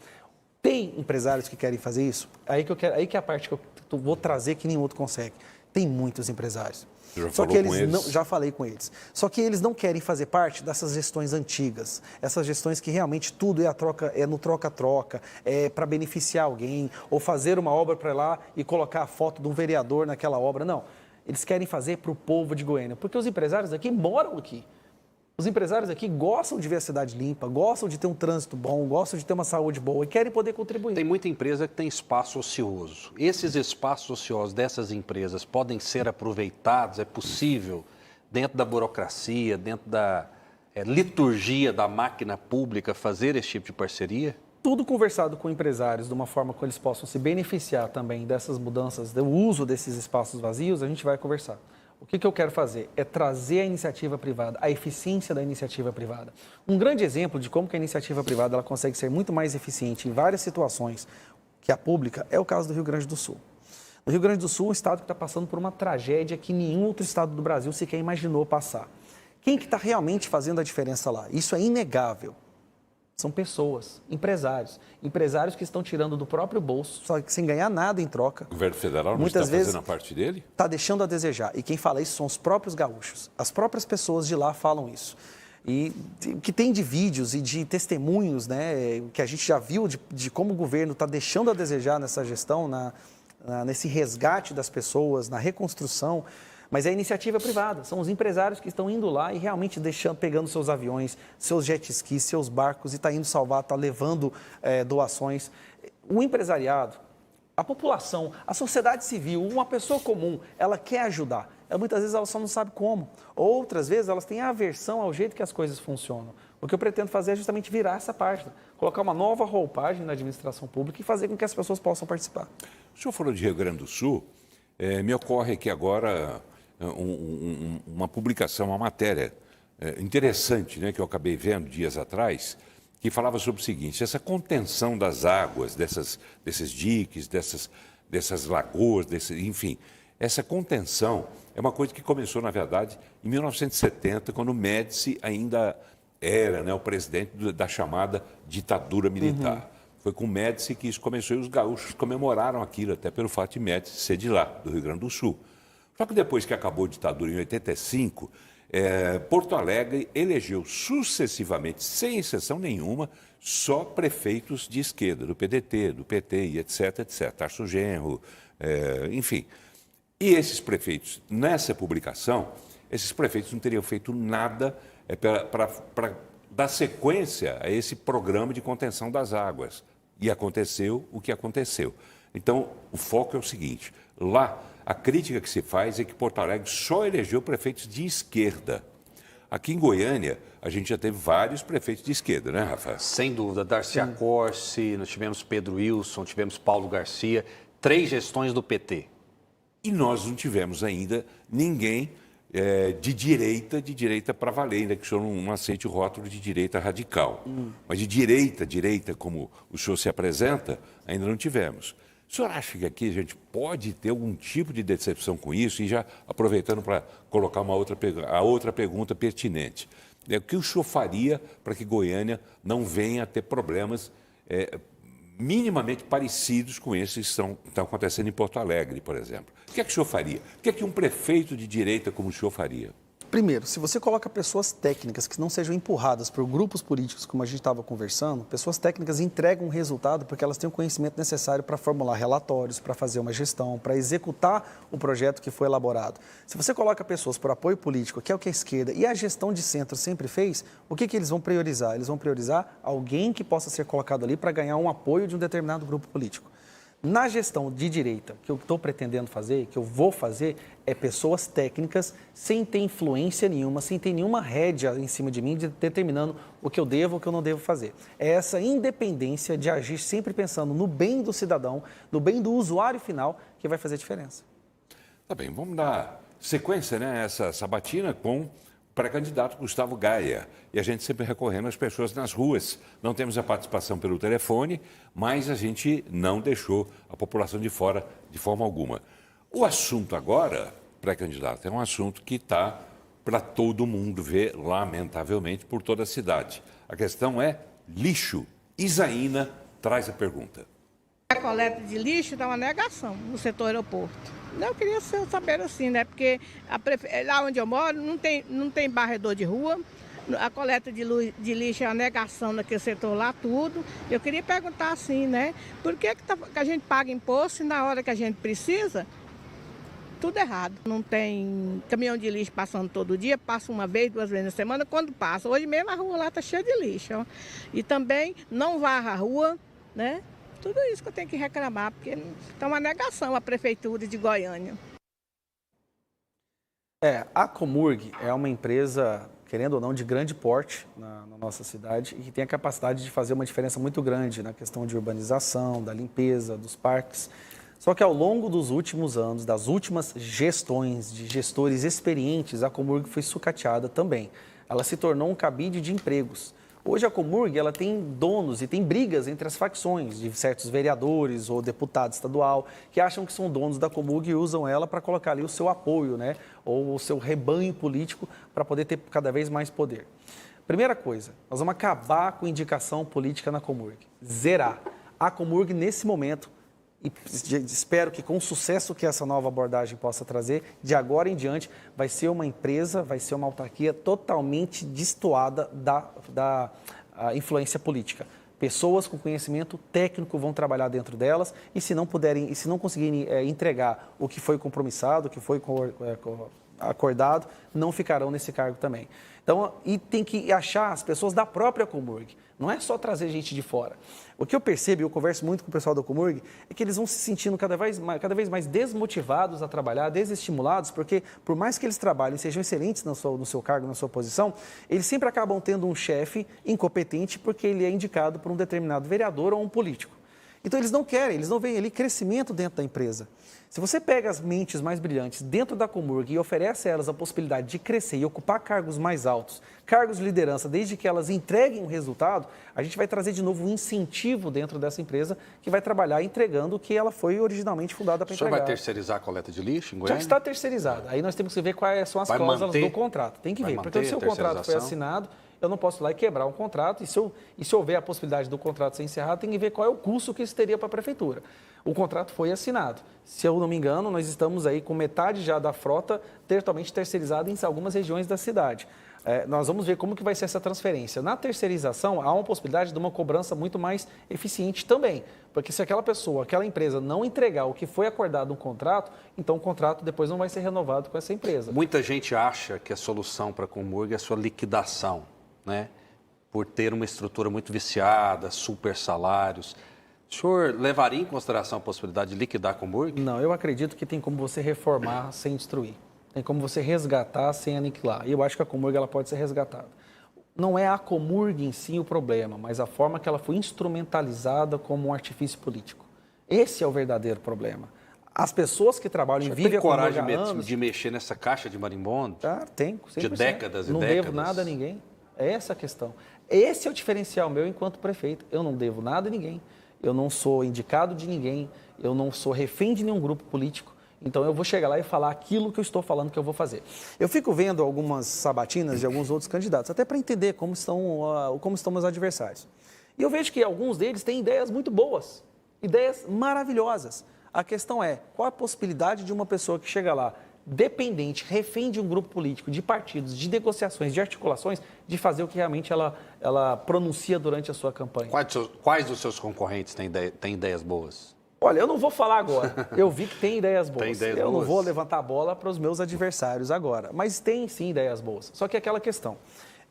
Tem empresários que querem fazer isso? Aí que é a parte que eu vou trazer que nenhum outro consegue. Tem muitos empresários. Já falei com eles. Só que eles não querem fazer parte dessas gestões antigas. Essas gestões que realmente tudo é no troca-troca, é para beneficiar alguém, ou fazer uma obra para lá e colocar a foto de um vereador naquela obra. Não. Eles querem fazer para o povo de Goiânia, porque os empresários aqui moram aqui. Os empresários aqui gostam de ver a cidade limpa, gostam de ter um trânsito bom, gostam de ter uma saúde boa e querem poder contribuir.
Tem muita empresa que tem espaço ocioso. Esses espaços ociosos dessas empresas podem ser aproveitados, é possível, dentro da burocracia, dentro da liturgia da máquina pública, fazer esse tipo de parceria?
Tudo conversado com empresários de uma forma que eles possam se beneficiar também dessas mudanças, do uso desses espaços vazios, a gente vai conversar. O que eu quero fazer é trazer a iniciativa privada, a eficiência da iniciativa privada. Um grande exemplo de como que a iniciativa privada ela consegue ser muito mais eficiente em várias situações que a pública é o caso do Rio Grande do Sul. No Rio Grande do Sul, um estado que está passando por uma tragédia que nenhum outro estado do Brasil sequer imaginou passar. Quem que está realmente fazendo a diferença lá? Isso é inegável. São pessoas, empresários que estão tirando do próprio bolso, só que sem ganhar nada em troca.
O governo federal não está fazendo a parte dele?
Está deixando a desejar. E quem fala isso são os próprios gaúchos. As próprias pessoas de lá falam isso. E o que tem de vídeos e de testemunhos, né, que a gente já viu de como o governo está deixando a desejar nessa gestão, nesse resgate das pessoas, na reconstrução. Mas é a iniciativa privada, são os empresários que estão indo lá e realmente pegando seus aviões, seus jet skis, seus barcos e está indo salvar, está levando doações. O empresariado, a população, a sociedade civil, uma pessoa comum, ela quer ajudar. Muitas vezes ela só não sabe como. Outras vezes elas têm aversão ao jeito que as coisas funcionam. O que eu pretendo fazer é justamente virar essa página, colocar uma nova roupagem na administração pública e fazer com que as pessoas possam participar.
O senhor falou de Rio Grande do Sul, me ocorre que agora uma publicação, uma matéria interessante, né, que eu acabei vendo dias atrás, que falava sobre o seguinte: essa contenção das águas, desses diques, dessas lagoas, enfim, essa contenção é uma coisa que começou, na verdade, em 1970, quando o Médici ainda era, né, o presidente da chamada ditadura militar. Foi com o Médici que isso começou e os gaúchos comemoraram aquilo, até pelo fato de Médici ser de lá, do Rio Grande do Sul. Só que depois que acabou a ditadura, em 85, Porto Alegre elegeu sucessivamente, sem exceção nenhuma, só prefeitos de esquerda, do PDT, do PT e etc, etc. Tarso Genro, enfim. E esses prefeitos, nessa publicação, esses prefeitos não teriam feito nada para dar sequência a esse programa de contenção das águas. E aconteceu o que aconteceu. Então, o foco é o seguinte: lá, a crítica que se faz é que Porto Alegre só elegeu prefeitos de esquerda. Aqui em Goiânia, a gente já teve vários prefeitos de esquerda, né, Rafa?
Sem dúvida. Darcy Accorsi, nós tivemos Pedro Wilson, tivemos Paulo Garcia, 3 gestões do PT.
E nós não tivemos ainda ninguém de direita para valer, ainda que o senhor não aceite o rótulo de direita radical. Mas de direita, como o senhor se apresenta, ainda não tivemos. O senhor acha que aqui a gente pode ter algum tipo de decepção com isso? E já aproveitando para colocar a outra pergunta pertinente. O que o senhor faria para que Goiânia não venha a ter problemas minimamente parecidos com esses que estão acontecendo em Porto Alegre, por exemplo? O que é que o senhor faria? O que é que um prefeito de direita como o senhor faria?
Primeiro, se você coloca pessoas técnicas que não sejam empurradas por grupos políticos, como a gente estava conversando, pessoas técnicas entregam um resultado porque elas têm o conhecimento necessário para formular relatórios, para fazer uma gestão, para executar o projeto que foi elaborado. Se você coloca pessoas por apoio político, que é o que a esquerda e a gestão de centro sempre fez, o que eles vão priorizar? Eles vão priorizar alguém que possa ser colocado ali para ganhar um apoio de um determinado grupo político. Na gestão de direita, que eu estou pretendendo fazer, que eu vou fazer, é pessoas técnicas sem ter influência nenhuma, sem ter nenhuma rédea em cima de mim, determinando o que eu devo ou o que eu não devo fazer. É essa independência de agir sempre pensando no bem do cidadão, no bem do usuário final, que vai fazer a diferença.
Tá bem, vamos dar sequência, né, essa sabatina com pré-candidato Gustavo Gaia. E a gente sempre recorrendo às pessoas nas ruas. Não temos a participação pelo telefone, mas a gente não deixou a população de fora de forma alguma. O assunto agora, pré-candidato, é um assunto que está para todo mundo ver, lamentavelmente, por toda a cidade. A questão é lixo. Isaína traz a pergunta.
A coleta de lixo dá uma negação no setor aeroporto. Eu queria saber assim, né? Porque lá onde eu moro não tem varredor de rua. A coleta de lixo é uma negação naquele setor lá, tudo. Eu queria perguntar assim, né? Por que a gente paga imposto e na hora que a gente precisa, tudo errado. Não tem caminhão de lixo passando todo dia, passa uma vez, 2 vezes na semana, quando passa. Hoje mesmo a rua lá está cheia de lixo. Ó. E também não varra a rua, né? Tudo isso que eu tenho que reclamar, porque está uma negação a Prefeitura de Goiânia.
A Comurg é uma empresa, querendo ou não, de grande porte na nossa cidade e que tem a capacidade de fazer uma diferença muito grande na questão de urbanização, da limpeza, dos parques. Só que ao longo dos últimos anos, das últimas gestões, de gestores experientes, a Comurg foi sucateada também. Ela se tornou um cabide de empregos. Hoje a Comurg ela tem donos e tem brigas entre as facções de certos vereadores ou deputado estadual que acham que são donos da Comurg e usam ela para colocar ali o seu apoio, né? Ou o seu rebanho político para poder ter cada vez mais poder. Primeira coisa, nós vamos acabar com indicação política na Comurg. Zerar. A Comurg, nesse momento, e espero que com o sucesso que essa nova abordagem possa trazer, de agora em diante, vai ser uma empresa, vai ser uma autarquia totalmente destoada da influência política. Pessoas com conhecimento técnico vão trabalhar dentro delas e se não puderem, e se não conseguirem entregar o que foi compromissado, o que foi acordado, não ficarão nesse cargo também. Então, e tem que achar as pessoas da própria Comurg. Não é só trazer gente de fora. O que eu percebo, e eu converso muito com o pessoal da Comurg, é que eles vão se sentindo cada vez mais desmotivados a trabalhar, desestimulados, porque por mais que eles trabalhem, sejam excelentes no seu cargo, na sua posição, eles sempre acabam tendo um chefe incompetente porque ele é indicado por um determinado vereador ou um político. Então eles não querem, eles não veem ali crescimento dentro da empresa. Se você pega as mentes mais brilhantes dentro da Comurg e oferece a elas a possibilidade de crescer e ocupar cargos mais altos, cargos de liderança, desde que elas entreguem um resultado, a gente vai trazer de novo um incentivo dentro dessa empresa que vai trabalhar entregando o que ela foi originalmente fundada para entregar.
O senhor vai terceirizar a coleta de lixo em Goiânia?
Já está terceirizada. Aí nós temos que ver quais são as cláusulas do contrato. Tem que ver, porque o seu contrato foi assinado, eu não posso ir lá e quebrar um contrato, e se houver a possibilidade do contrato ser encerrado, tem que ver qual é o custo que isso teria para a prefeitura. O contrato foi assinado. Se eu não me engano, nós estamos aí com metade já da frota totalmente terceirizada em algumas regiões da cidade. Nós vamos ver como que vai ser essa transferência. Na terceirização, há uma possibilidade de uma cobrança muito mais eficiente também, porque se aquela pessoa, aquela empresa não entregar o que foi acordado no contrato, então o contrato depois não vai ser renovado com essa empresa.
Muita gente acha que a solução para a Comurg é a sua liquidação, né? Por ter uma estrutura muito viciada, super salários. O senhor levaria em consideração a possibilidade de liquidar a Comurg?
Não, eu acredito que tem como você reformar sem destruir. Tem como você resgatar sem aniquilar. E eu acho que a Comurg ela pode ser resgatada. Não é a Comurg em si o problema, mas a forma que ela foi instrumentalizada como um artifício político. Esse é o verdadeiro problema. As pessoas que trabalham e vivem a Comurg há anos...
Tem coragem de mexer nessa caixa de marimbondo?
Tenho, 100%.
De décadas e
não
décadas.
Não devo nada a ninguém. É essa a questão. Esse é o diferencial meu enquanto prefeito. Eu não devo nada a ninguém. Eu não sou indicado de ninguém. Eu não sou refém de nenhum grupo político. Então, eu vou chegar lá e falar aquilo que eu estou falando que eu vou fazer. Eu fico vendo algumas sabatinas de alguns outros candidatos, até para entender como estão meus adversários. E eu vejo que alguns deles têm ideias muito boas, ideias maravilhosas. A questão é, qual a possibilidade de uma pessoa que chega lá, dependente, refém de um grupo político, de partidos, de negociações, de articulações, de fazer o que realmente ela pronuncia durante a sua campanha?
Quais dos seus concorrentes têm ideias boas?
Olha, eu não vou falar agora. Eu vi que tem ideias boas.
Tem ideias
eu
boas.
Não vou levantar a bola para os meus adversários agora. Mas tem, sim, ideias boas. Só que aquela questão.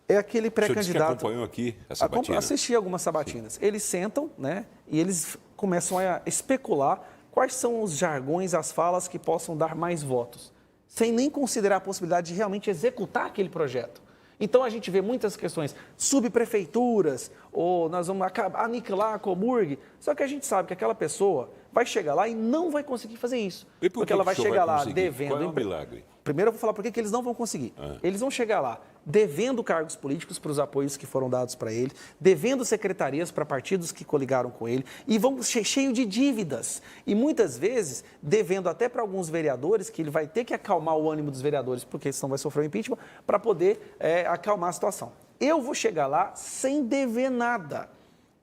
É aquele pré-candidato...
O senhor disse que acompanhou aqui a sabatina?
Assisti algumas sabatinas. Sim. Eles sentam, né? E eles começam a especular quais são os jargões, as falas que possam dar mais votos, sem nem considerar a possibilidade de realmente executar aquele projeto. Então, a gente vê muitas questões, subprefeituras, ou nós vamos aniquilar a Comurg, só que a gente sabe que aquela pessoa vai chegar lá e não vai conseguir fazer isso.
E por
porque ela vai chegar lá
conseguir?
devendo...
Qual é o milagre?
Primeiro eu vou falar por que eles não vão conseguir. Eles vão chegar lá devendo cargos políticos para os apoios que foram dados para ele, devendo secretarias para partidos que coligaram com ele, e vão cheio de dívidas. E muitas vezes devendo até para alguns vereadores, que ele vai ter que acalmar o ânimo dos vereadores, porque senão vai sofrer o impeachment, para poder acalmar a situação. Eu vou chegar lá sem dever nada.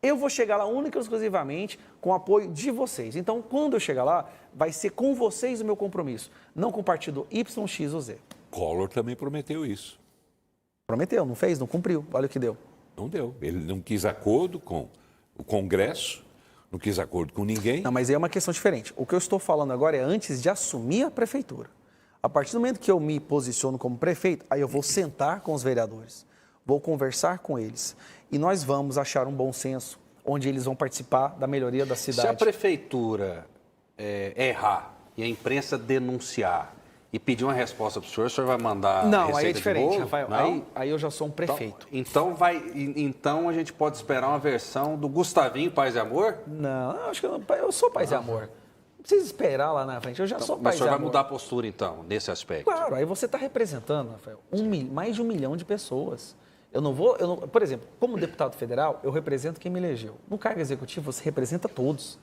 Eu vou chegar lá única e exclusivamente com o apoio de vocês. Então, quando eu chegar lá, vai ser com vocês o meu compromisso, não com o partido Y, X ou Z.
Collor também prometeu isso.
Prometeu, não fez, não cumpriu. Olha o que deu.
Não deu. Ele não quis acordo com o Congresso, não quis acordo com ninguém.
Não, mas aí é uma questão diferente. O que eu estou falando agora é antes de assumir a prefeitura. A partir do momento que eu me posiciono como prefeito, aí eu vou sentar com os vereadores, vou conversar com eles e nós vamos achar um bom senso onde eles vão participar da melhoria da cidade.
Se a prefeitura errar e a imprensa denunciar e pedir uma resposta para o senhor vai mandar
Não,
receita
aí é diferente,
de bolo?
Rafael.
Não?
Aí eu já sou um prefeito.
Então a gente pode esperar uma versão do Gustavinho Paz e Amor?
Não, eu acho que eu sou paz e amor. Não precisa esperar lá na frente, eu já sou
Mas
paz
o
e
senhor vai
amor.
mudar a postura, então, nesse aspecto?
Claro, aí você está representando, Rafael, mais de 1 milhão de pessoas. Por exemplo, como deputado federal, eu represento quem me elegeu. No cargo executivo, você representa todos.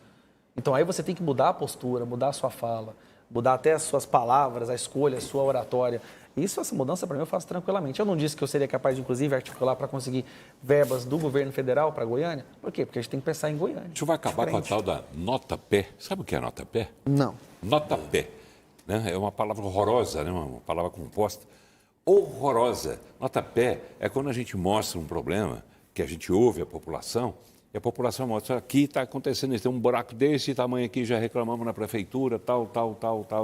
Então aí você tem que mudar a postura, mudar a sua fala, mudar até as suas palavras, a escolha, a sua oratória. Essa mudança, para mim, eu faço tranquilamente. Eu não disse que eu seria capaz de, inclusive, articular para conseguir verbas do governo federal para Goiânia. Por quê? Porque a gente tem que pensar em Goiânia.
O senhor vai acabar com a tal da nota-pé. Sabe o que é nota-pé?
Não.
Nota-pé. Né? É uma palavra horrorosa, né? Uma palavra composta. Horrorosa. Nota-pé é quando a gente mostra um problema, que a gente ouve a população, e a população mostra, aqui está acontecendo isso, tem um buraco desse tamanho aqui, já reclamamos na prefeitura, tal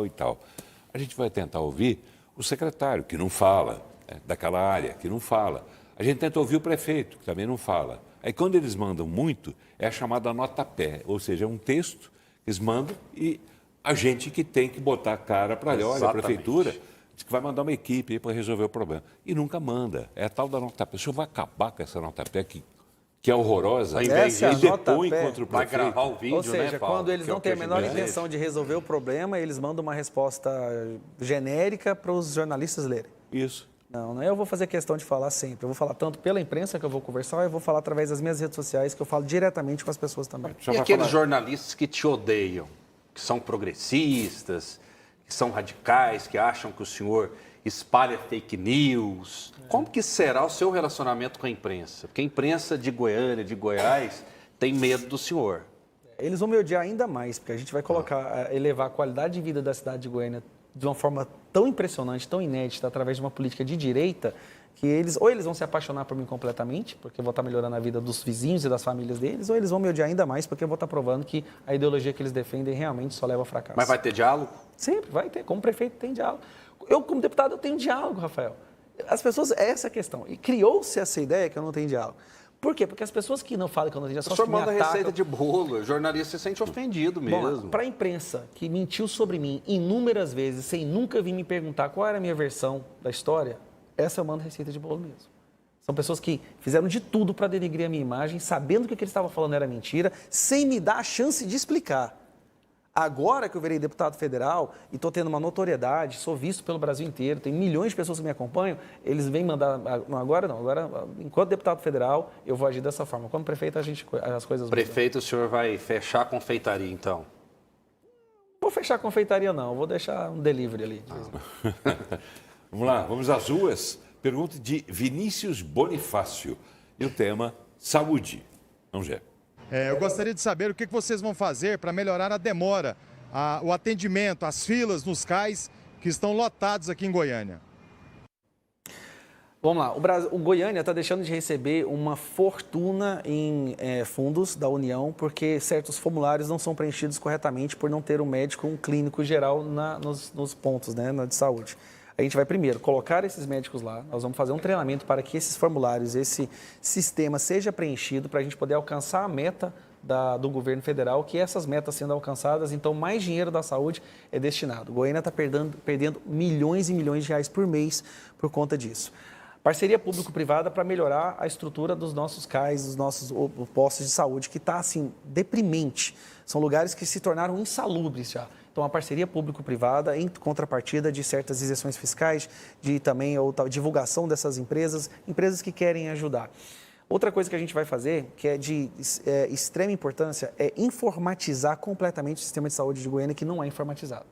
e tal. A gente vai tentar ouvir o secretário, que não fala, daquela área, que não fala. A gente tenta ouvir o prefeito, que também não fala. Aí, quando eles mandam muito, é a chamada nota-pé, ou seja, é um texto que eles mandam e a gente que tem que botar a cara para ali. Olha, a prefeitura diz que vai mandar uma equipe para resolver o problema. E nunca manda. É a tal da nota-pé. O senhor vai acabar com essa nota-pé que é horrorosa,
Ao invés
Essa
e
é a
depõe
nota-pé.
contra o
Vai
prefeito.
gravar o vídeo,
Ou seja,
né, Paulo?
quando eles
Que é
não
o
têm a
que
menor
gente
intenção de resolver o problema, eles mandam uma resposta genérica para os jornalistas lerem.
Isso.
Não, eu vou fazer questão de falar sempre. Eu vou falar tanto pela imprensa que eu vou conversar, eu vou falar através das minhas redes sociais, que eu falo diretamente com as pessoas também.
E aqueles jornalistas que te odeiam, que são progressistas, que são radicais, que acham que o senhor espalha fake news. Como que será o seu relacionamento com a imprensa? Porque a imprensa de Goiânia, de Goiás, tem medo do senhor.
Eles vão me odiar ainda mais, porque a gente vai elevar a qualidade de vida da cidade de Goiânia de uma forma tão impressionante, tão inédita, através de uma política de direita, que eles vão se apaixonar por mim completamente, porque eu vou estar melhorando a vida dos vizinhos e das famílias deles, ou eles vão me odiar ainda mais, porque eu vou estar provando que a ideologia que eles defendem realmente só leva ao fracasso.
Mas vai ter diálogo?
Sempre, vai ter. Como prefeito, tem diálogo. Eu, como deputado, eu tenho diálogo, Rafael. As pessoas, essa é a questão. E criou-se essa ideia que eu não tenho diálogo. Por quê? Porque as pessoas que não falam que eu não tenho diálogo...
O senhor manda receita de bolo, o jornalista se sente ofendido mesmo.
Para a imprensa que mentiu sobre mim inúmeras vezes, sem nunca vir me perguntar qual era a minha versão da história, essa eu mando receita de bolo mesmo. São pessoas que fizeram de tudo para denegrir a minha imagem, sabendo que o que eles estavam falando era mentira, sem me dar a chance de explicar. Agora que eu virei deputado federal e estou tendo uma notoriedade, sou visto pelo Brasil inteiro, tem milhões de pessoas que me acompanham, eles vêm mandar... Agora, enquanto deputado federal, eu vou agir dessa forma. Como prefeito, as coisas mudam.
Prefeito, o senhor vai fechar a confeitaria, então?
Não vou fechar a confeitaria, não. Vou deixar um delivery ali.
Vamos lá, vamos às ruas. Pergunta de Vinícius Bonifácio. E o tema, saúde. Vamos ver.
Eu gostaria de saber o que vocês vão fazer para melhorar a demora, o atendimento, as filas nos CAIs que estão lotados aqui em Goiânia.
Vamos lá, o Goiânia está deixando de receber uma fortuna em fundos da União porque certos formulários não são preenchidos corretamente por não ter um médico, um clínico geral nos pontos, né, de saúde. A gente vai primeiro colocar esses médicos lá, nós vamos fazer um treinamento para que esses formulários, esse sistema seja preenchido para a gente poder alcançar a meta do governo federal, que essas metas sendo alcançadas, então mais dinheiro da saúde é destinado. Goiânia está perdendo milhões e milhões de reais por mês por conta disso. Parceria público-privada para melhorar a estrutura dos nossos CAIs, dos nossos postos de saúde, que está assim, deprimente. São lugares que se tornaram insalubres já. Então, a parceria público-privada em contrapartida de certas isenções fiscais, de também a divulgação dessas empresas que querem ajudar. Outra coisa que a gente vai fazer, que é de extrema importância, é informatizar completamente o sistema de saúde de Goiânia, que não é informatizado.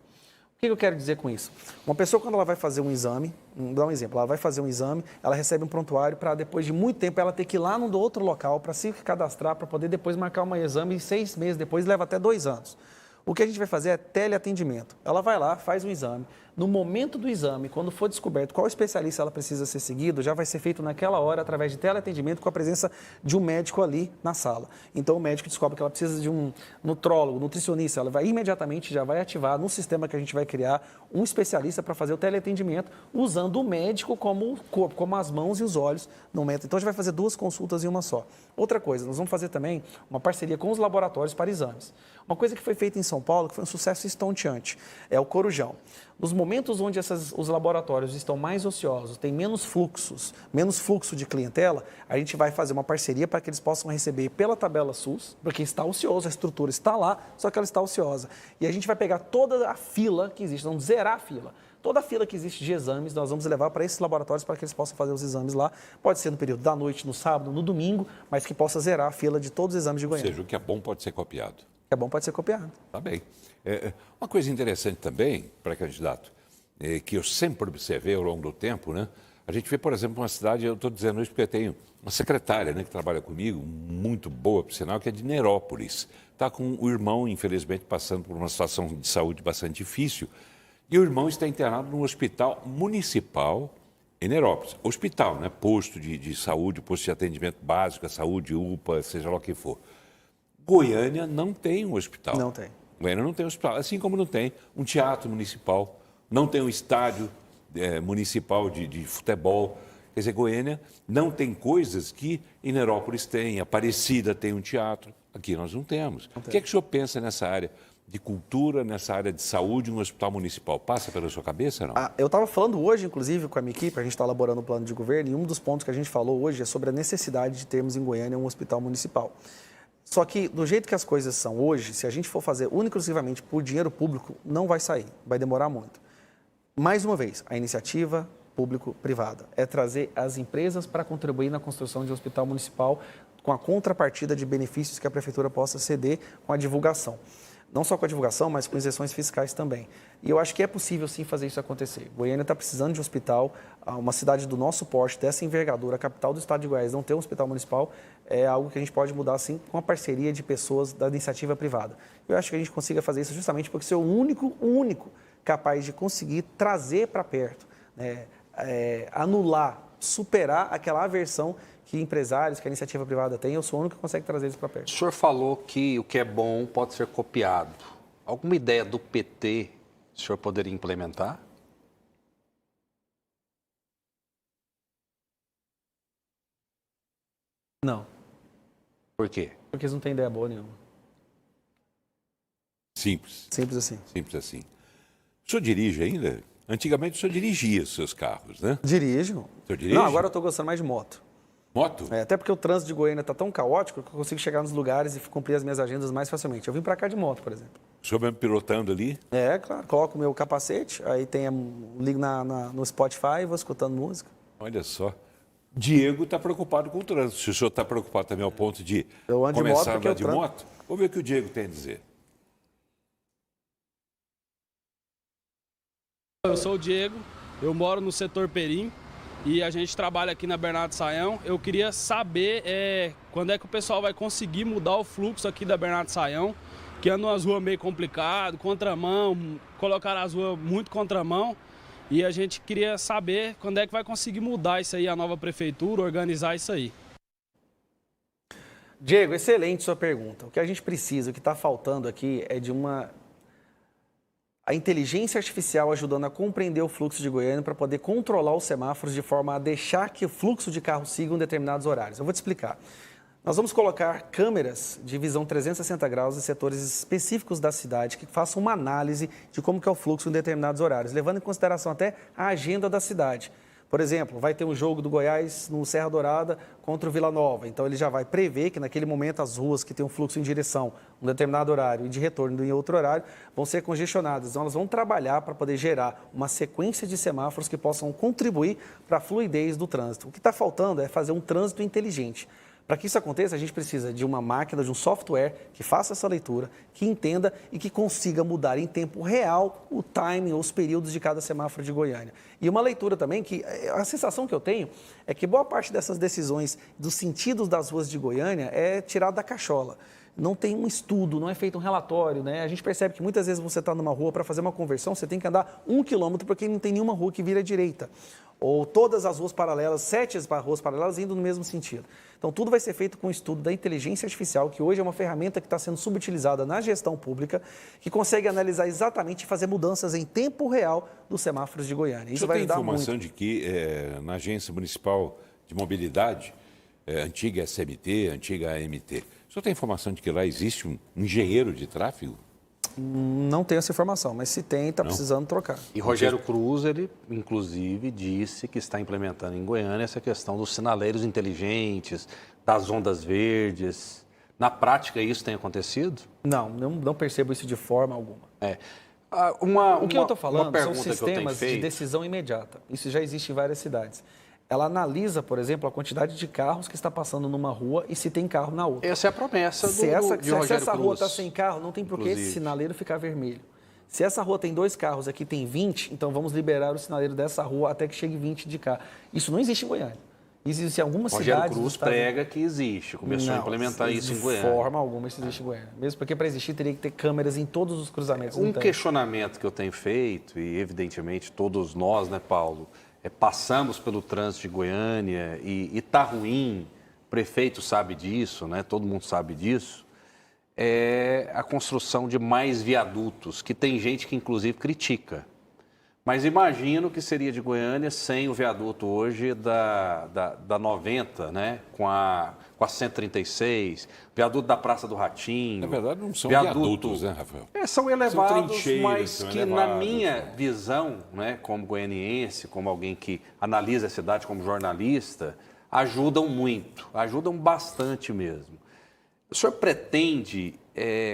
O que eu quero dizer com isso? Uma pessoa, quando ela vai fazer um exame, vou dar um exemplo, ela vai fazer um exame, ela recebe um prontuário para depois de muito tempo ela ter que ir lá num outro local para se cadastrar, para poder depois marcar um exame e 6 meses depois leva até 2 anos. O que a gente vai fazer é teleatendimento. Ela vai lá, faz um exame, No momento do exame, quando for descoberto qual especialista ela precisa ser seguido, já vai ser feito naquela hora através de teleatendimento com a presença de um médico ali na sala. Então o médico descobre que ela precisa de um nutrólogo, nutricionista, ela vai imediatamente, já vai ativar no sistema que a gente vai criar um especialista para fazer o teleatendimento, usando o médico como o corpo, como as mãos e os olhos no momento. Então a gente vai fazer 2 consultas em uma só. Outra coisa, nós vamos fazer também uma parceria com os laboratórios para exames. Uma coisa que foi feita em São Paulo, que foi um sucesso estonteante, é o Corujão. Nos momentos onde os laboratórios estão mais ociosos, tem menos fluxo de clientela, a gente vai fazer uma parceria para que eles possam receber pela tabela SUS, porque está ocioso, a estrutura está lá, só que ela está ociosa. E a gente vai pegar toda a fila que existe, vamos zerar a fila. Toda a fila que existe de exames, nós vamos levar para esses laboratórios para que eles possam fazer os exames lá. Pode ser no período da noite, no sábado, no domingo, mas que possa zerar a fila de todos os exames de Goiânia.
Ou seja, o que é bom pode ser copiado.
O que é bom pode ser copiado.
Tá bem. Uma coisa interessante também, pré-candidato, que eu sempre observei ao longo do tempo, né? A gente vê, por exemplo, uma cidade, eu estou dizendo isso porque eu tenho uma secretária, né, que trabalha comigo, muito boa, por sinal, que é de Nerópolis. Está com o irmão, infelizmente, passando por uma situação de saúde bastante difícil. E o irmão está internado num hospital municipal em Nerópolis. Hospital, né? Posto de saúde, posto de atendimento básico, a saúde, UPA, seja lá o que for. Goiânia não tem um hospital.
Não tem.
Goiânia não tem um hospital, assim como não tem um teatro municipal, não tem um estádio municipal de futebol. Quer dizer, Goiânia não tem coisas que em Nerópolis tem. Aparecida tem um teatro, aqui nós não temos. O que é que o senhor pensa nessa área de cultura, nessa área de saúde, um hospital municipal? Passa pela sua cabeça, não?
Eu estava falando hoje, inclusive, com a minha equipe, a gente está elaborando o plano de governo, e um dos pontos que a gente falou hoje é sobre a necessidade de termos em Goiânia um hospital municipal. Só que, do jeito que as coisas são hoje, se a gente for fazer única e exclusivamente por dinheiro público, não vai sair, vai demorar muito. Mais uma vez, a iniciativa público-privada é trazer as empresas para contribuir na construção de um hospital municipal com a contrapartida de benefícios que a prefeitura possa ceder com a divulgação. Não só com a divulgação, mas com isenções fiscais também. E eu acho que é possível, sim, fazer isso acontecer. Goiânia está precisando de um hospital, uma cidade do nosso porte, dessa envergadura, a capital do estado de Goiás, não ter um hospital municipal, é algo que a gente pode mudar, sim, com a parceria de pessoas da iniciativa privada. Eu acho que a gente consiga fazer isso justamente porque ser o único capaz de conseguir trazer para perto, né, anular, superar aquela aversão que empresários, que a iniciativa privada tem, eu sou o único que consegue trazer isso para perto.
O senhor falou que o que é bom pode ser copiado. Alguma ideia do PT o senhor poderia implementar?
Não.
Por quê?
Porque eles não têm ideia boa nenhuma.
Simples.
Simples assim.
Simples assim. O senhor dirige ainda? Antigamente o senhor dirigia os seus carros, né?
Dirijo.
O senhor dirige?
Não, agora eu estou gostando mais de moto.
Moto?
Até porque o trânsito de Goiânia está tão caótico que eu consigo chegar nos lugares e cumprir as minhas agendas mais facilmente. Eu vim para cá de moto, por exemplo.
O senhor mesmo pilotando ali?
Claro. Coloco o meu capacete, aí ligo no Spotify e vou escutando música.
Olha só. Diego está preocupado com o trânsito. Se o senhor está preocupado também ao ponto de começar a andar de moto, vamos ver o que o Diego tem a dizer.
Eu sou o Diego, eu moro no setor Perim e a gente trabalha aqui na Bernardo Sayão. Eu queria saber quando é que o pessoal vai conseguir mudar o fluxo aqui da Bernardo Sayão, que anda umas ruas meio complicado, contramão, colocaram as ruas muito contramão. E a gente queria saber quando é que vai conseguir mudar isso aí, a nova prefeitura, organizar isso aí.
Diego, excelente sua pergunta. O que a gente precisa, o que está faltando aqui é de a inteligência artificial ajudando a compreender o fluxo de Goiânia para poder controlar os semáforos de forma a deixar que o fluxo de carros siga em determinados horários. Eu vou te explicar. Nós vamos colocar câmeras de visão 360 graus em setores específicos da cidade que façam uma análise de como que é o fluxo em determinados horários, levando em consideração até a agenda da cidade. Por exemplo, vai ter um jogo do Goiás no Serra Dourada contra o Vila Nova. Então, ele já vai prever que naquele momento as ruas que têm um fluxo em direção a um determinado horário e de retorno em outro horário vão ser congestionadas. Então, elas vão trabalhar para poder gerar uma sequência de semáforos que possam contribuir para a fluidez do trânsito. O que está faltando é fazer um trânsito inteligente. Para que isso aconteça, a gente precisa de uma máquina, de um software que faça essa leitura, que entenda e que consiga mudar em tempo real o timing, os períodos de cada semáforo de Goiânia. E uma leitura também que, a sensação que eu tenho é que boa parte dessas decisões dos sentidos das ruas de Goiânia é tirada da cachola. não tem um estudo, não é feito um relatório, né? A gente percebe que muitas vezes você está numa rua para fazer uma conversão, você tem que andar 1 quilômetro porque não tem nenhuma rua que vira à direita. Ou todas as ruas paralelas, 7 ruas paralelas indo no mesmo sentido. Então, tudo vai ser feito com o estudo da inteligência artificial, que hoje é uma ferramenta que está sendo subutilizada na gestão pública, que consegue analisar exatamente e fazer mudanças em tempo real dos semáforos de Goiânia. Isso vai
tem
ajudar
informação
muito.
de que na Agência Municipal de Mobilidade, antiga SMT, antiga AMT, o senhor tem informação de que lá existe um engenheiro de tráfego?
Não tenho essa informação, mas se tem, está precisando trocar.
E Rogério Cruz, ele inclusive disse que está implementando em Goiânia essa questão dos sinaleiros inteligentes, das ondas verdes. Na prática, isso tem acontecido?
Não percebo isso de forma alguma. O que eu estou falando são sistemas de decisão imediata. Isso já existe em várias cidades. Ela analisa, por exemplo, a quantidade de carros que está passando numa rua e se tem carro na outra.
Essa é a promessa
de Rogério
Cruz.
Se essa rua está sem carro, não tem por que esse sinaleiro ficar vermelho. Se essa rua tem 2 carros, aqui tem 20, então vamos liberar o sinaleiro dessa rua até que chegue 20 de cá. Isso não existe em Goiânia. Existe em algumas cidades...
Rogério Cruz prega que existe, começou a implementar isso em Goiânia.
De forma alguma isso existe em Goiânia. Mesmo porque para existir teria que ter câmeras em todos os cruzamentos.
Um questionamento que eu tenho feito, e evidentemente todos nós, né, Paulo, passamos pelo trânsito de Goiânia e está ruim, o prefeito sabe disso, né, todo mundo sabe disso, é a construção de mais viadutos, que tem gente que inclusive critica. Mas imagino que seria de Goiânia sem o viaduto hoje da 90, né? Com a 136, viaduto da Praça do Ratinho.
Na verdade, não são viadutos, né, Rafael?
São elevados,
são
mas que
elevados,
na minha visão, né, como goianiense, como alguém que analisa a cidade como jornalista, ajudam muito, ajudam bastante mesmo. O senhor pretende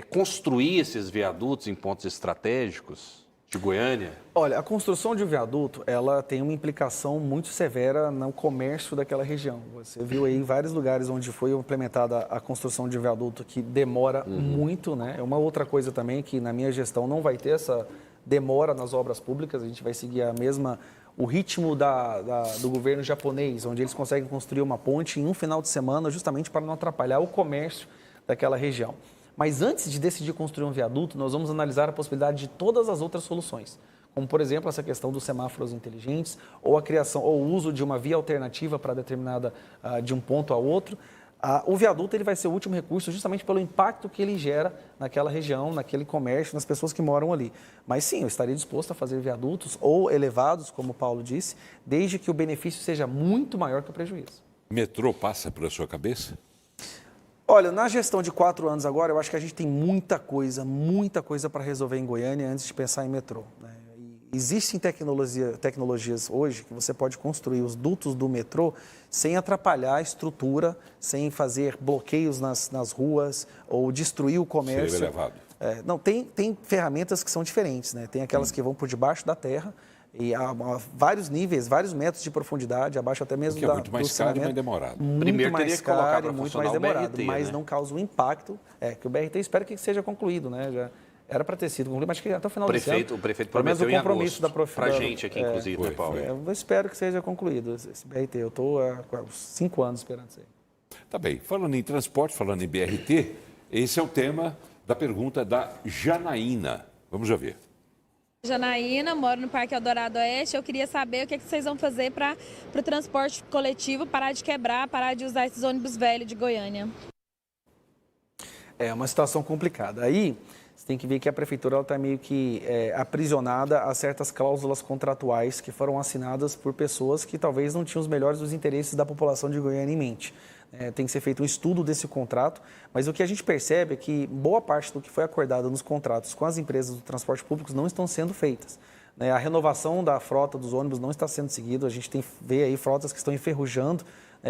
construir esses viadutos em pontos estratégicos de Goiânia?
Olha, a construção de um viaduto, ela tem uma implicação muito severa no comércio daquela região. Você viu aí vários lugares onde foi implementada a construção de um viaduto que demora muito, né? É uma outra coisa também que na minha gestão não vai ter essa demora nas obras públicas, a gente vai seguir o ritmo do governo japonês, onde eles conseguem construir uma ponte em um final de semana justamente para não atrapalhar o comércio daquela região. Mas antes de decidir construir um viaduto, nós vamos analisar a possibilidade de todas as outras soluções, como, por exemplo, essa questão dos semáforos inteligentes, ou a criação, ou o uso de uma via alternativa para determinada, de um ponto a outro. O viaduto ele vai ser o último recurso justamente pelo impacto que ele gera naquela região, naquele comércio, nas pessoas que moram ali. Mas sim, eu estaria disposto a fazer viadutos ou elevados, como o Paulo disse, desde que o benefício seja muito maior que o prejuízo.
Metrô passa pela sua cabeça?
Olha, na gestão de 4 anos agora, eu acho que a gente tem muita coisa para resolver em Goiânia antes de pensar em metrô, né? Existem tecnologias hoje que você pode construir os dutos do metrô sem atrapalhar a estrutura, sem fazer bloqueios nas ruas ou destruir o comércio.
Seria elevado.
Não, tem ferramentas que são diferentes, né? Tem aquelas que vão por debaixo da terra e há vários níveis, vários metros de profundidade, abaixo até mesmo
que é muito mais caro e mais demorado.
Primeiro
mais
teria que colocar
caro
para
e muito
funcionar
mais
o
demorado,
BRT,
mas
né?
não causa um impacto. Que o BRT espero que seja concluído, né? Já era para ter sido concluído, mas que até o final desse ano.
O prefeito
pelo menos
prometeu
o compromisso
em agosto, para a gente aqui, inclusive, né, Paulo?
Eu espero que seja concluído esse BRT. Eu estou há 5 anos esperando isso aí.
Tá bem. Falando em transporte, falando em BRT, esse é o tema da pergunta da Janaína. Vamos ouvir.
Janaína, moro no Parque Eldorado Oeste. Eu queria saber o que vocês vão fazer para o transporte coletivo parar de quebrar, parar de usar esses ônibus velhos de Goiânia.
É uma situação complicada. Aí você tem que ver que a prefeitura está meio que aprisionada a certas cláusulas contratuais que foram assinadas por pessoas que talvez não tinham os melhores dos interesses da população de Goiânia em mente. Tem que ser feito um estudo desse contrato, mas o que a gente percebe é que boa parte do que foi acordado nos contratos com as empresas do transporte público não estão sendo feitas. A renovação da frota dos ônibus não está sendo seguida, a gente vê aí frotas que estão enferrujando,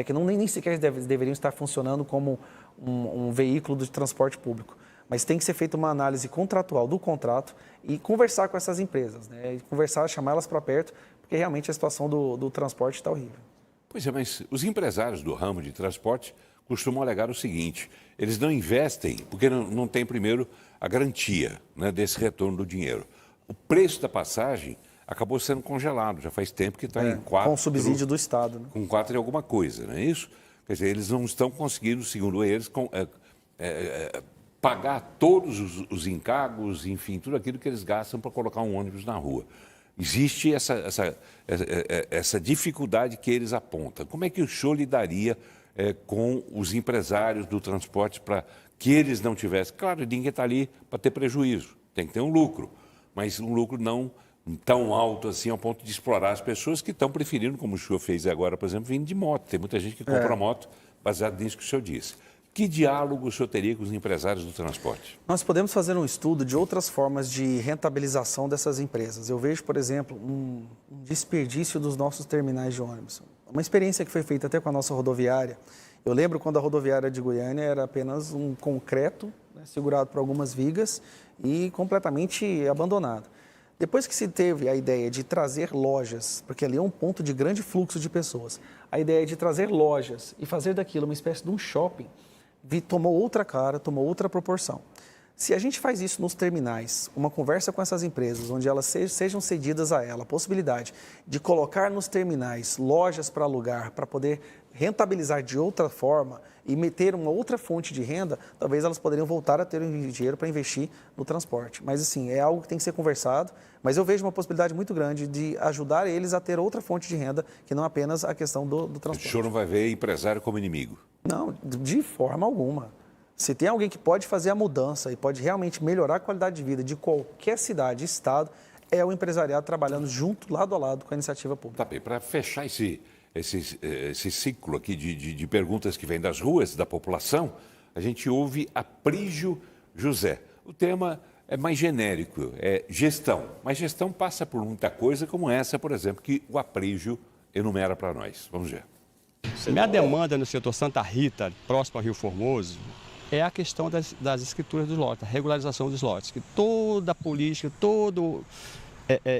que nem sequer deveriam estar funcionando como um veículo de transporte público. Mas tem que ser feita uma análise contratual do contrato e conversar com essas empresas, e conversar, chamar elas para perto, porque realmente a situação do transporte está horrível.
Pois é, mas os empresários do ramo de transporte costumam alegar o seguinte: eles não investem porque não tem, primeiro, a garantia, desse retorno do dinheiro. O preço da passagem acabou sendo congelado, já faz tempo que está em 4...
Com subsídio do Estado. Né?
Com 4 e alguma coisa, não é isso? Quer dizer, eles não estão conseguindo, segundo eles, pagar todos os encargos, enfim, tudo aquilo que eles gastam para colocar um ônibus na rua. Existe essa dificuldade que eles apontam. Como é que o senhor lidaria com os empresários do transporte para que eles não tivessem... Claro, ninguém está ali para ter prejuízo, tem que ter um lucro, mas um lucro não tão alto assim ao ponto de explorar as pessoas que estão preferindo, como o senhor fez agora, por exemplo, vindo de moto. Tem muita gente que compra moto baseado nisso que o senhor disse. Que diálogo o senhor teria com os empresários do transporte?
Nós podemos fazer um estudo de outras formas de rentabilização dessas empresas. Eu vejo, por exemplo, um desperdício dos nossos terminais de ônibus. Uma experiência que foi feita até com a nossa rodoviária. Eu lembro quando a rodoviária de Goiânia era apenas um concreto, né, segurado por algumas vigas e completamente abandonado. Depois que se teve a ideia de trazer lojas, porque ali é um ponto de grande fluxo de pessoas, a ideia de trazer lojas e fazer daquilo uma espécie de um shopping, tomou outra cara, tomou outra proporção. Se a gente faz isso nos terminais, uma conversa com essas empresas, onde elas sejam cedidas a ela a possibilidade de colocar nos terminais lojas para alugar, para poder rentabilizar de outra forma e meter uma outra fonte de renda, talvez elas poderiam voltar a ter dinheiro para investir no transporte. Mas, assim, é algo que tem que ser conversado, mas eu vejo uma possibilidade muito grande de ajudar eles a ter outra fonte de renda, que não apenas a questão do transporte.
O senhor não vai ver empresário como inimigo?
Não, de forma alguma. Se tem alguém que pode fazer a mudança e pode realmente melhorar a qualidade de vida de qualquer cidade, estado, é o empresariado trabalhando junto, lado a lado com a iniciativa pública.
Tá bem, para fechar esse ciclo aqui de perguntas que vêm das ruas, da população, a gente ouve Aprígio José. O tema é mais genérico, é gestão. Mas gestão passa por muita coisa, como essa, por exemplo, que o Aprígio enumera para nós. Vamos ver.
Minha demanda no setor Santa Rita, próximo ao Rio Formoso, é a questão das escrituras dos lotes, a regularização dos lotes. Que toda política, todo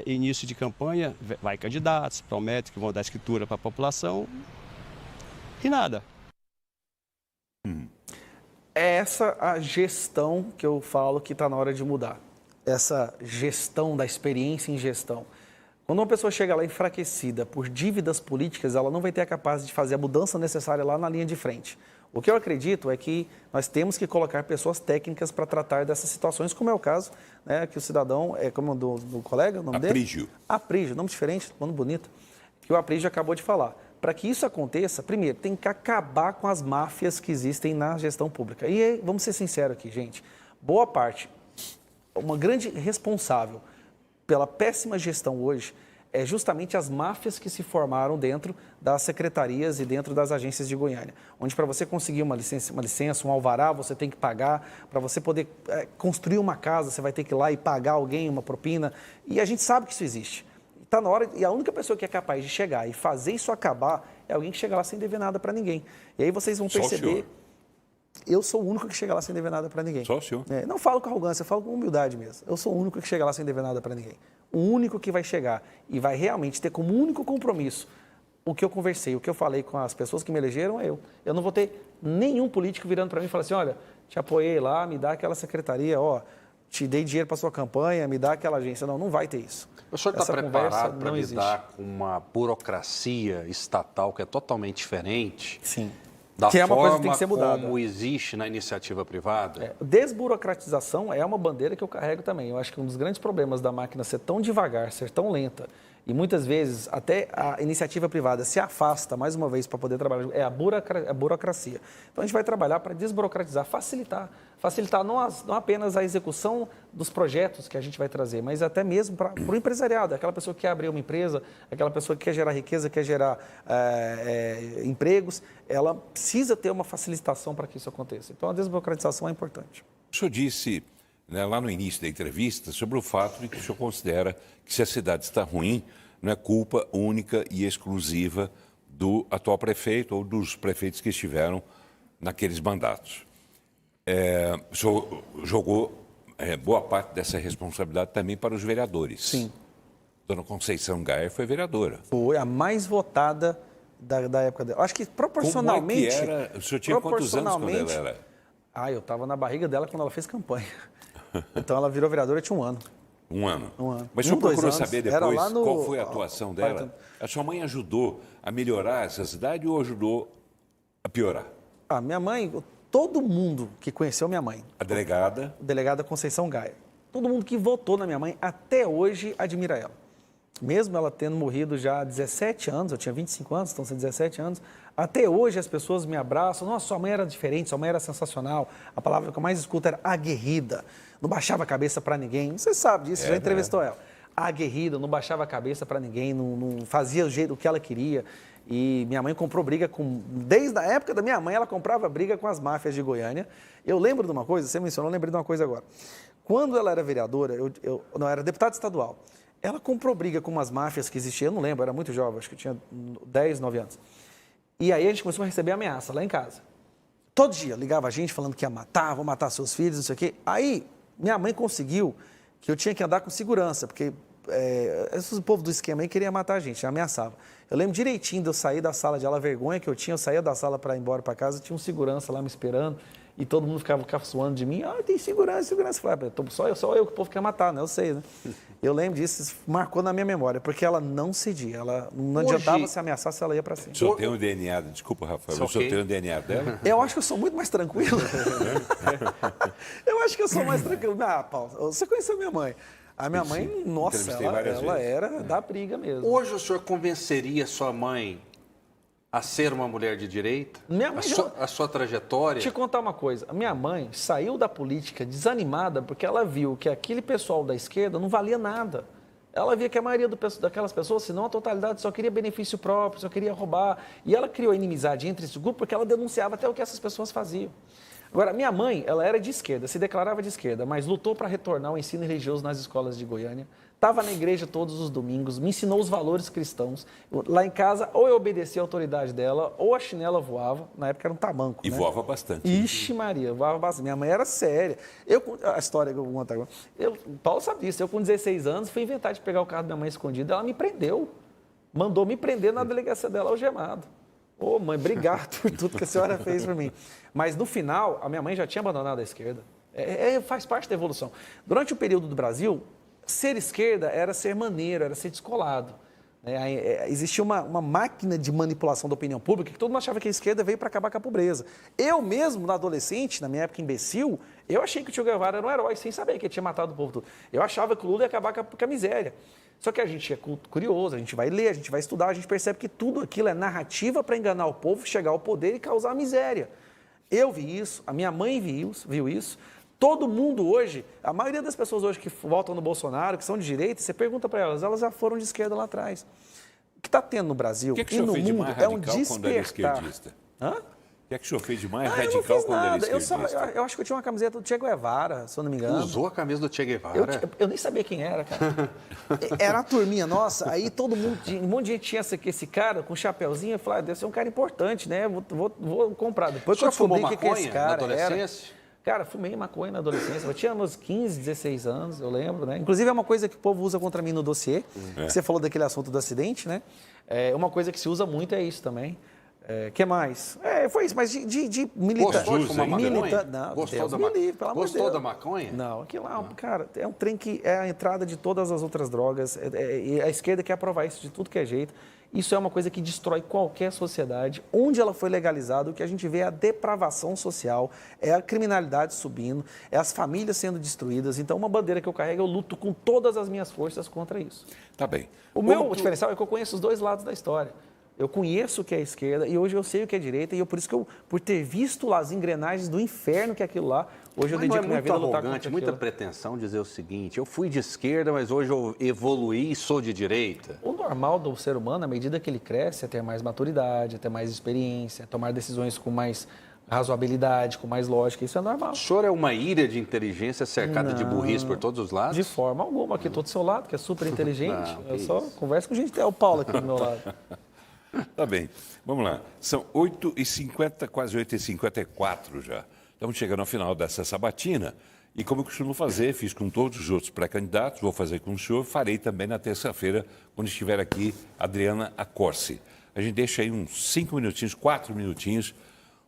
início de campanha, vai candidatos, promete que vão dar escritura para a população e nada.
É essa a gestão que eu falo que está na hora de mudar. Essa gestão da experiência em gestão. Quando uma pessoa chega lá enfraquecida por dívidas políticas, ela não vai ter a capacidade de fazer a mudança necessária lá na linha de frente. O que eu acredito é que nós temos que colocar pessoas técnicas para tratar dessas situações, como é o caso, né, que o cidadão, como do colega, o nome dele?
Aprígio.
Aprígio, nome diferente, nome bonito, que o Aprígio acabou de falar. Para que isso aconteça, primeiro, tem que acabar com as máfias que existem na gestão pública. E aí, vamos ser sinceros aqui, gente, boa parte, uma grande responsável pela péssima gestão hoje, é justamente as máfias que se formaram dentro das secretarias e dentro das agências de Goiânia, onde para você conseguir uma licença, um alvará, você tem que pagar, para você poder construir uma casa, você vai ter que ir lá e pagar alguém uma propina, e a gente sabe que isso existe. Está na hora, e a única pessoa que é capaz de chegar e fazer isso acabar é alguém que chega lá sem dever nada para ninguém. E aí vocês vão perceber... Eu sou o único que chega lá sem dever nada para ninguém.
Só o senhor?
Não falo com arrogância, eu falo com humildade mesmo. Eu sou o único que chega lá sem dever nada para ninguém. O único que vai chegar e vai realmente ter como único compromisso o que eu conversei, o que eu falei com as pessoas que me elegeram é eu. Eu não vou ter nenhum político virando para mim e falando assim, olha, te apoiei lá, me dá aquela secretaria, ó, te dei dinheiro para sua campanha, me dá aquela agência. Não, não vai ter isso.
O senhor está preparado para lidar com uma burocracia estatal que é totalmente diferente?
Sim.
Da
que é uma
forma
coisa que tem que ser mudada.
Como existe na iniciativa privada?
Desburocratização é uma bandeira que eu carrego também. Eu acho que um dos grandes problemas da máquina ser tão devagar, ser tão lenta, e muitas vezes até a iniciativa privada se afasta, mais uma vez, para poder trabalhar, é a burocracia. Então a gente vai trabalhar para desburocratizar, facilitar não apenas a execução dos projetos que a gente vai trazer, mas até mesmo para o empresariado, aquela pessoa que quer abrir uma empresa, aquela pessoa que quer gerar riqueza, quer gerar empregos, ela precisa ter uma facilitação para que isso aconteça. Então a desburocratização é importante.
O senhor disse, né, lá no início da entrevista, sobre o fato de que o senhor considera que se a cidade está ruim, não é culpa única e exclusiva do atual prefeito ou dos prefeitos que estiveram naqueles mandatos. O senhor jogou boa parte dessa responsabilidade também para os vereadores.
Sim.
Dona Conceição Gayer foi vereadora.
Foi a mais votada da época dela. Acho que proporcionalmente...
Como é que era? O senhor tinha quantos anos quando ela era?
Eu estava na barriga dela quando ela fez campanha. Então ela virou vereadora, tinha um ano.
Um ano?
Um ano.
Mas o senhor procurou saber depois
no...
qual foi a atuação dela? A sua mãe ajudou a melhorar essa cidade ou ajudou a piorar?
Minha mãe, todo mundo que conheceu minha mãe,
A delegada.
delegada Conceição Gaia, todo mundo que votou na minha mãe, até hoje admira ela. Mesmo ela tendo morrido já há 17 anos, eu tinha 25 anos, então são 17 anos, até hoje as pessoas me abraçam. Nossa, sua mãe era diferente, sua mãe era sensacional. A palavra que eu mais escuto era aguerrida, não baixava a cabeça para ninguém. Você sabe disso, já entrevistou ela. Aguerrida, não baixava a cabeça para ninguém, não fazia o jeito que ela queria. E minha mãe comprou briga com... Desde a época da minha mãe, ela comprava briga com as máfias de Goiânia. Eu lembro de uma coisa, você mencionou, eu lembrei de uma coisa agora. Quando ela era vereadora, não, era deputada estadual, ela comprou briga com umas máfias que existiam, eu não lembro, eu era muito jovem, acho que eu tinha 10, 9 anos. E aí a gente começou a receber ameaça lá em casa. Todo dia ligava a gente falando que ia matar, vou matar seus filhos, não sei o quê. Aí minha mãe conseguiu que eu tinha que andar com segurança, porque esse povo do esquema aí queria matar a gente, ameaçava. Eu lembro direitinho de eu sair da sala de aula, a vergonha que eu tinha, eu saía da sala para ir embora para casa, tinha um segurança lá me esperando, e todo mundo ficava caçoando de mim. Tem segurança. Eu falei, só eu que o povo quer matar, né? Eu sei, né? Eu lembro disso, isso marcou na minha memória, porque ela não cedia, ela não adiantava se ameaçasse, ela ia para cima.
O senhor tem o DNA, desculpa, Rafael, o senhor tem o DNA dela?
Eu acho que eu sou muito mais tranquilo. Eu acho que eu sou mais tranquilo. Paulo, você conheceu minha mãe. A minha mãe, nossa, ela era da briga mesmo.
Hoje o senhor convenceria sua mãe a ser uma mulher de direita?
Minha mãe
a sua trajetória?
Deixa eu te contar uma coisa. A minha mãe saiu da política desanimada porque ela viu que aquele pessoal da esquerda não valia nada. Ela via que a maioria daquelas pessoas, se não a totalidade, só queria benefício próprio, só queria roubar. E ela criou inimizade entre esse grupo porque ela denunciava até o que essas pessoas faziam. Agora, minha mãe, ela era de esquerda, se declarava de esquerda, mas lutou para retornar o ensino religioso nas escolas de Goiânia. Estava na igreja todos os domingos, me ensinou os valores cristãos. Lá em casa, ou eu obedecia a autoridade dela, ou a chinela voava. Na época era um tamanco,
E
né?
voava bastante.
Ixi, Maria, voava bastante. Minha mãe era séria. A história que eu vou contar agora. Paulo sabe disso. Eu, com 16 anos, fui inventar de pegar o carro da minha mãe escondido. Ela me prendeu. Mandou me prender na delegacia dela, algemado. Ô, mãe, obrigado por tudo que a senhora fez por mim. Mas, no final, a minha mãe já tinha abandonado a esquerda. Faz parte da evolução. Durante o período do Brasil, ser esquerda era ser maneiro, era ser descolado. Existia uma máquina de manipulação da opinião pública que todo mundo achava que a esquerda veio para acabar com a pobreza. Eu mesmo, na adolescente, na minha época imbecil, eu achei que o Che Guevara era um herói, sem saber que ele tinha matado o povo todo. Eu achava que o Lula ia acabar com a miséria. Só que a gente é curioso, a gente vai ler, a gente vai estudar, a gente percebe que tudo aquilo é narrativa para enganar o povo, chegar ao poder e causar miséria. Eu vi isso, a minha mãe viu isso. Todo mundo hoje, a maioria das pessoas hoje que votam no Bolsonaro, que são de direita, você pergunta para elas já foram de esquerda lá atrás. O que está tendo no Brasil e no mundo é um despertar. Hã?
O que é que o senhor fez de mais radical quando era esquerdista?
Eu acho que eu tinha uma camiseta do Che Guevara, se eu não me engano.
Usou a camisa do Che Guevara?
Eu nem sabia quem era, cara. Era a turminha nossa, aí todo mundo, um monte de gente tinha esse cara com um chapeuzinho, eu falei, deve ser um cara importante, né? Vou comprar. Depois que eu descobri o que esse cara era. Cara, fumei maconha na adolescência, eu tinha uns 15, 16 anos, eu lembro, né? Inclusive é uma coisa que o povo usa contra mim no dossiê, que você falou daquele assunto do acidente, né? Uma coisa que se usa muito é isso também. Que mais? Foi isso, mas de militante.
Gostou de fumar maconha?
Não,
Gostou da maconha?
Não, aquilo lá, cara, é um trem que é a entrada de todas as outras drogas. E a esquerda quer aprovar isso de tudo que é jeito. Isso é uma coisa que destrói qualquer sociedade. Onde ela foi legalizada, o que a gente vê é a depravação social, é a criminalidade subindo, é as famílias sendo destruídas. Então, uma bandeira que eu carrego, eu luto com todas as minhas forças contra isso.
Tá bem.
O meu diferencial é que eu conheço os dois lados da história. Eu conheço o que é a esquerda e hoje eu sei o que é a direita e por isso que por ter visto lá as engrenagens do inferno que é aquilo lá, hoje eu dedico minha vida a lutar contra aquilo.
Muita pretensão dizer o seguinte, eu fui de esquerda, mas hoje eu evoluí e sou de direita.
O normal do ser humano, à medida que ele cresce, é ter mais maturidade, é ter mais experiência, é tomar decisões com mais razoabilidade, com mais lógica, isso é normal.
O senhor é uma ilha de inteligência cercada de burrice por todos os lados?
De forma alguma, aqui estou do seu lado, que é super inteligente, eu só converso com gente, é o Paulo aqui do meu lado.
Tá bem, vamos lá. São 8h50, quase 8h54 já. Estamos chegando ao final dessa sabatina. E como eu costumo fazer, fiz com todos os outros pré-candidatos, vou fazer com o senhor, farei também na terça-feira, quando estiver aqui Adriana Accorsi. A gente deixa aí uns 5 minutinhos, 4 minutinhos,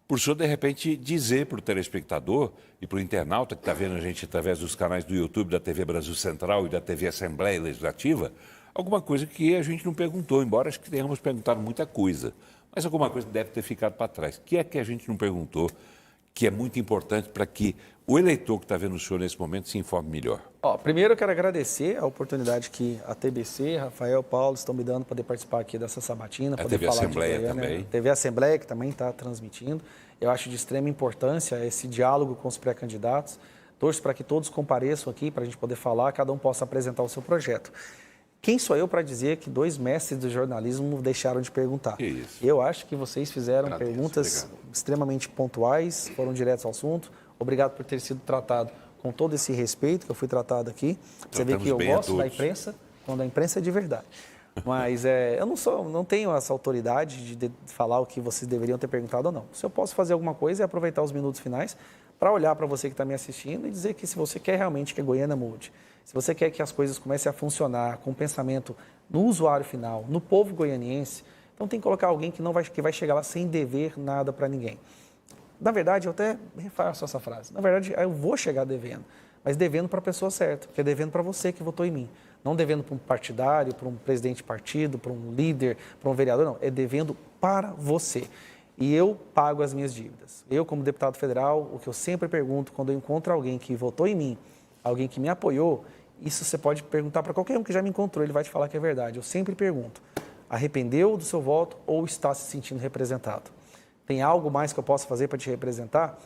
para o senhor, de repente, dizer para o telespectador e para o internauta que está vendo a gente através dos canais do YouTube, da TV Brasil Central e da TV Assembleia Legislativa, alguma coisa que a gente não perguntou, embora acho que tenhamos perguntado muita coisa. Mas alguma coisa deve ter ficado para trás. O que é que a gente não perguntou que é muito importante para que o eleitor que está vendo o senhor nesse momento se informe melhor?
Primeiro eu quero agradecer a oportunidade que a TBC, Rafael, Paulo estão me dando para poder participar aqui dessa sabatina.
A
poder
TV
falar
Assembleia
de Goiânia,
também.
TV Assembleia, que também está transmitindo. Eu acho de extrema importância esse diálogo com os pré-candidatos. Torço para que todos compareçam aqui para a gente poder falar, cada um possa apresentar o seu projeto. Quem sou eu para dizer que 2 mestres do jornalismo deixaram de perguntar?
Que isso.
Eu acho que vocês fizeram perguntas extremamente pontuais, foram diretos ao assunto. Obrigado por ter sido tratado com todo esse respeito que eu fui tratado aqui. Você vê que eu gosto da imprensa, quando a imprensa é de verdade. Mas eu não tenho essa autoridade de falar o que vocês deveriam ter perguntado ou não. Se eu posso fazer alguma coisa é aproveitar os minutos finais para olhar para você que está me assistindo e dizer que se você quer realmente que a Goiânia mude, se você quer que as coisas comecem a funcionar com pensamento no usuário final, no povo goianiense, então tem que colocar alguém que vai chegar lá sem dever nada para ninguém. Na verdade, eu até refaço essa frase. Na verdade, eu vou chegar devendo, mas devendo para a pessoa certa, que é devendo para você que votou em mim. Não devendo para um partidário, para um presidente de partido, para um líder, para um vereador, não. É devendo para você. E eu pago as minhas dívidas. Eu, como deputado federal, o que eu sempre pergunto quando eu encontro alguém que votou em mim, alguém que me apoiou, isso você pode perguntar para qualquer um que já me encontrou, ele vai te falar que é verdade. Eu sempre pergunto, arrependeu do seu voto ou está se sentindo representado? Tem algo mais que eu possa fazer para te representar?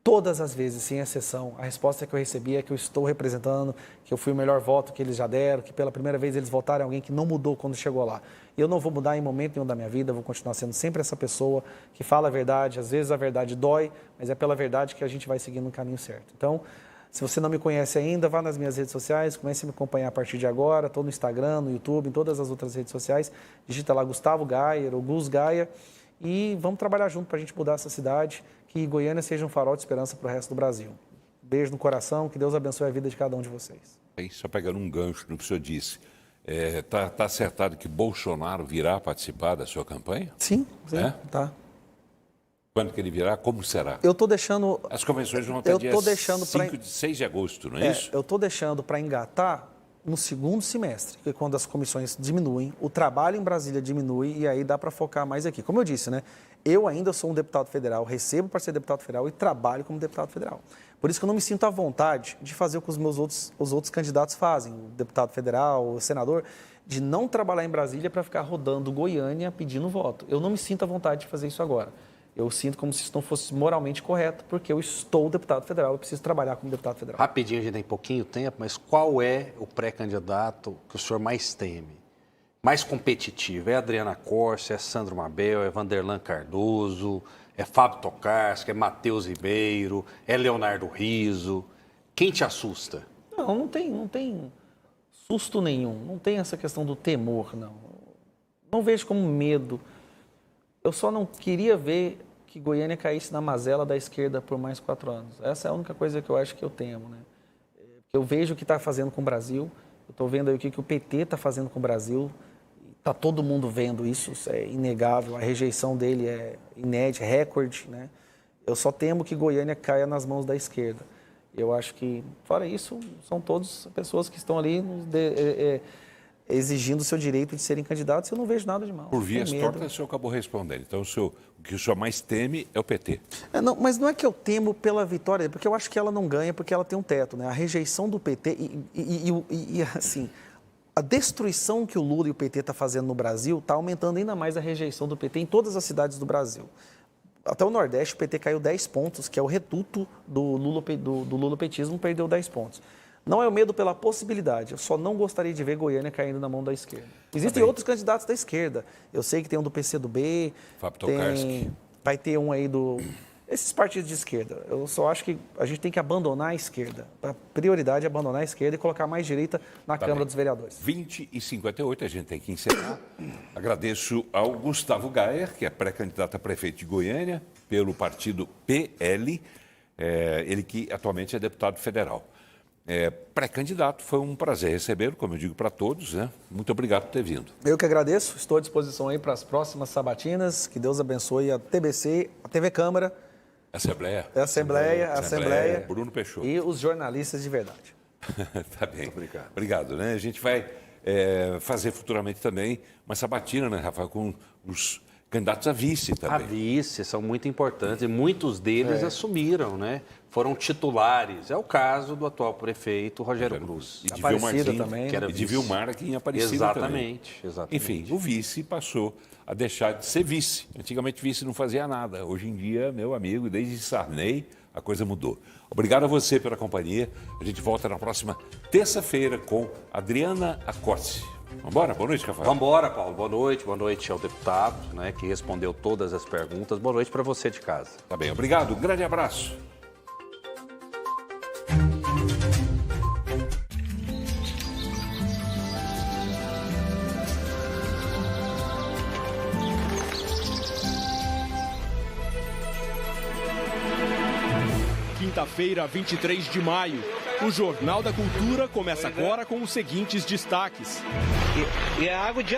Todas as vezes, sem exceção, a resposta que eu recebi é que eu estou representando, que eu fui o melhor voto que eles já deram, que pela primeira vez eles votaram em alguém que não mudou quando chegou lá. E eu não vou mudar em momento nenhum da minha vida, vou continuar sendo sempre essa pessoa que fala a verdade. Às vezes a verdade dói, mas é pela verdade que a gente vai seguindo no caminho certo. Então, se você não me conhece ainda, vá nas minhas redes sociais, comece a me acompanhar a partir de agora. Estou no Instagram, no YouTube, em todas as outras redes sociais. Digita lá Gustavo Gayer ou Gus Gayer e vamos trabalhar junto para a gente mudar essa cidade, que Goiânia seja um farol de esperança para o resto do Brasil. Beijo no coração, que Deus abençoe a vida de cada um de vocês.
Só pegando um gancho no que o senhor disse, tá acertado que Bolsonaro virá participar da sua campanha?
Sim, tá.
Quando que ele virá? Como será?
Eu estou deixando...
As convenções vão até dia 6 de agosto, não é isso?
Eu estou deixando para engatar no segundo semestre, que é quando as comissões diminuem, o trabalho em Brasília diminui e aí dá para focar mais aqui. Como eu disse, né? Eu ainda sou um deputado federal, recebo para ser deputado federal e trabalho como deputado federal. Por isso que eu não me sinto à vontade de fazer o que os outros candidatos fazem, o deputado federal, o senador, de não trabalhar em Brasília para ficar rodando Goiânia pedindo voto. Eu não me sinto à vontade de fazer isso agora. Eu sinto como se isso não fosse moralmente correto, porque eu estou deputado federal, eu preciso trabalhar como deputado federal.
Rapidinho, a gente tem pouquinho tempo, mas qual é o pré-candidato que o senhor mais teme? Mais competitivo? É Adriana Corse, é Sandro Mabel, é Vanderlan Cardoso, é Fábio Tokarski, é Matheus Ribeiro, é Leonardo Riso? Quem te assusta?
Não tem susto nenhum, não tem essa questão do temor, não. Não vejo como medo. Eu só não queria ver que Goiânia caísse na mazela da esquerda por mais 4 anos. Essa é a única coisa que eu acho que eu temo, né? Eu vejo o que está fazendo com o Brasil, eu estou vendo aí o que o PT está fazendo com o Brasil, está todo mundo vendo isso, é inegável, a rejeição dele é inédita, recorde, né? Eu só temo que Goiânia caia nas mãos da esquerda. Eu acho que, fora isso, são todas pessoas que estão ali exigindo o seu direito de serem candidatos, eu não vejo nada de mal.
Por vias tortas, o senhor acabou respondendo. Então, o que o senhor mais teme é o PT.
Mas não é que eu temo pela vitória, porque eu acho que ela não ganha, porque ela tem um teto, né? A rejeição do PT assim, a destruição que o Lula e o PT estão fazendo no Brasil está aumentando ainda mais a rejeição do PT em todas as cidades do Brasil. Até o Nordeste, o PT caiu 10 pontos, que é o reduto do lulopetismo, perdeu 10 pontos. Não é o medo pela possibilidade, eu só não gostaria de ver Goiânia caindo na mão da esquerda. Existem outros candidatos da esquerda. Eu sei que tem um do PCdoB,
Fábio Tokarski.
Vai ter um aí esses partidos de esquerda. Eu só acho que a gente tem que abandonar a esquerda. A prioridade é abandonar a esquerda e colocar mais direita na Câmara dos Vereadores.
20h58, a gente tem que encerrar. Agradeço ao Gustavo Gayer, que é pré-candidato a prefeito de Goiânia, pelo partido PL, ele que atualmente é deputado federal. Pré-candidato, foi um prazer recebê-lo, como eu digo para todos, né? Muito obrigado por ter vindo.
Eu que agradeço, estou à disposição aí para as próximas sabatinas, que Deus abençoe a TBC, a TV Câmara,
Assembleia.
Bruno Peixoto. E os jornalistas de verdade.
Tá bem.
Muito
Obrigado, né? A gente vai fazer futuramente também uma sabatina, né, Rafael, com os candidatos a vice
A
também.
vice são muito importantes e muitos deles assumiram, né? Foram titulares. É o caso do atual prefeito Rogério Cruz.
E de
Aparecida
Vilmarzinho,
também,
que era
e de
vice.
Vilmar aqui em Aparecida também.
Exatamente.
Enfim, o vice passou a deixar de ser vice. Antigamente vice não fazia nada. Hoje em dia, meu amigo, desde Sarney, a coisa mudou. Obrigado a você pela companhia. A gente volta na próxima terça-feira com Adriana Acossi. Vamos embora? Boa noite, Rafael.
Vamos embora, Paulo. Boa noite ao deputado, né, que respondeu todas as perguntas. Boa noite para você de casa.
Tá bem, obrigado. Um grande abraço.
Quinta-feira, 23 de maio. O Jornal da Cultura começa agora com os seguintes destaques.
E a água de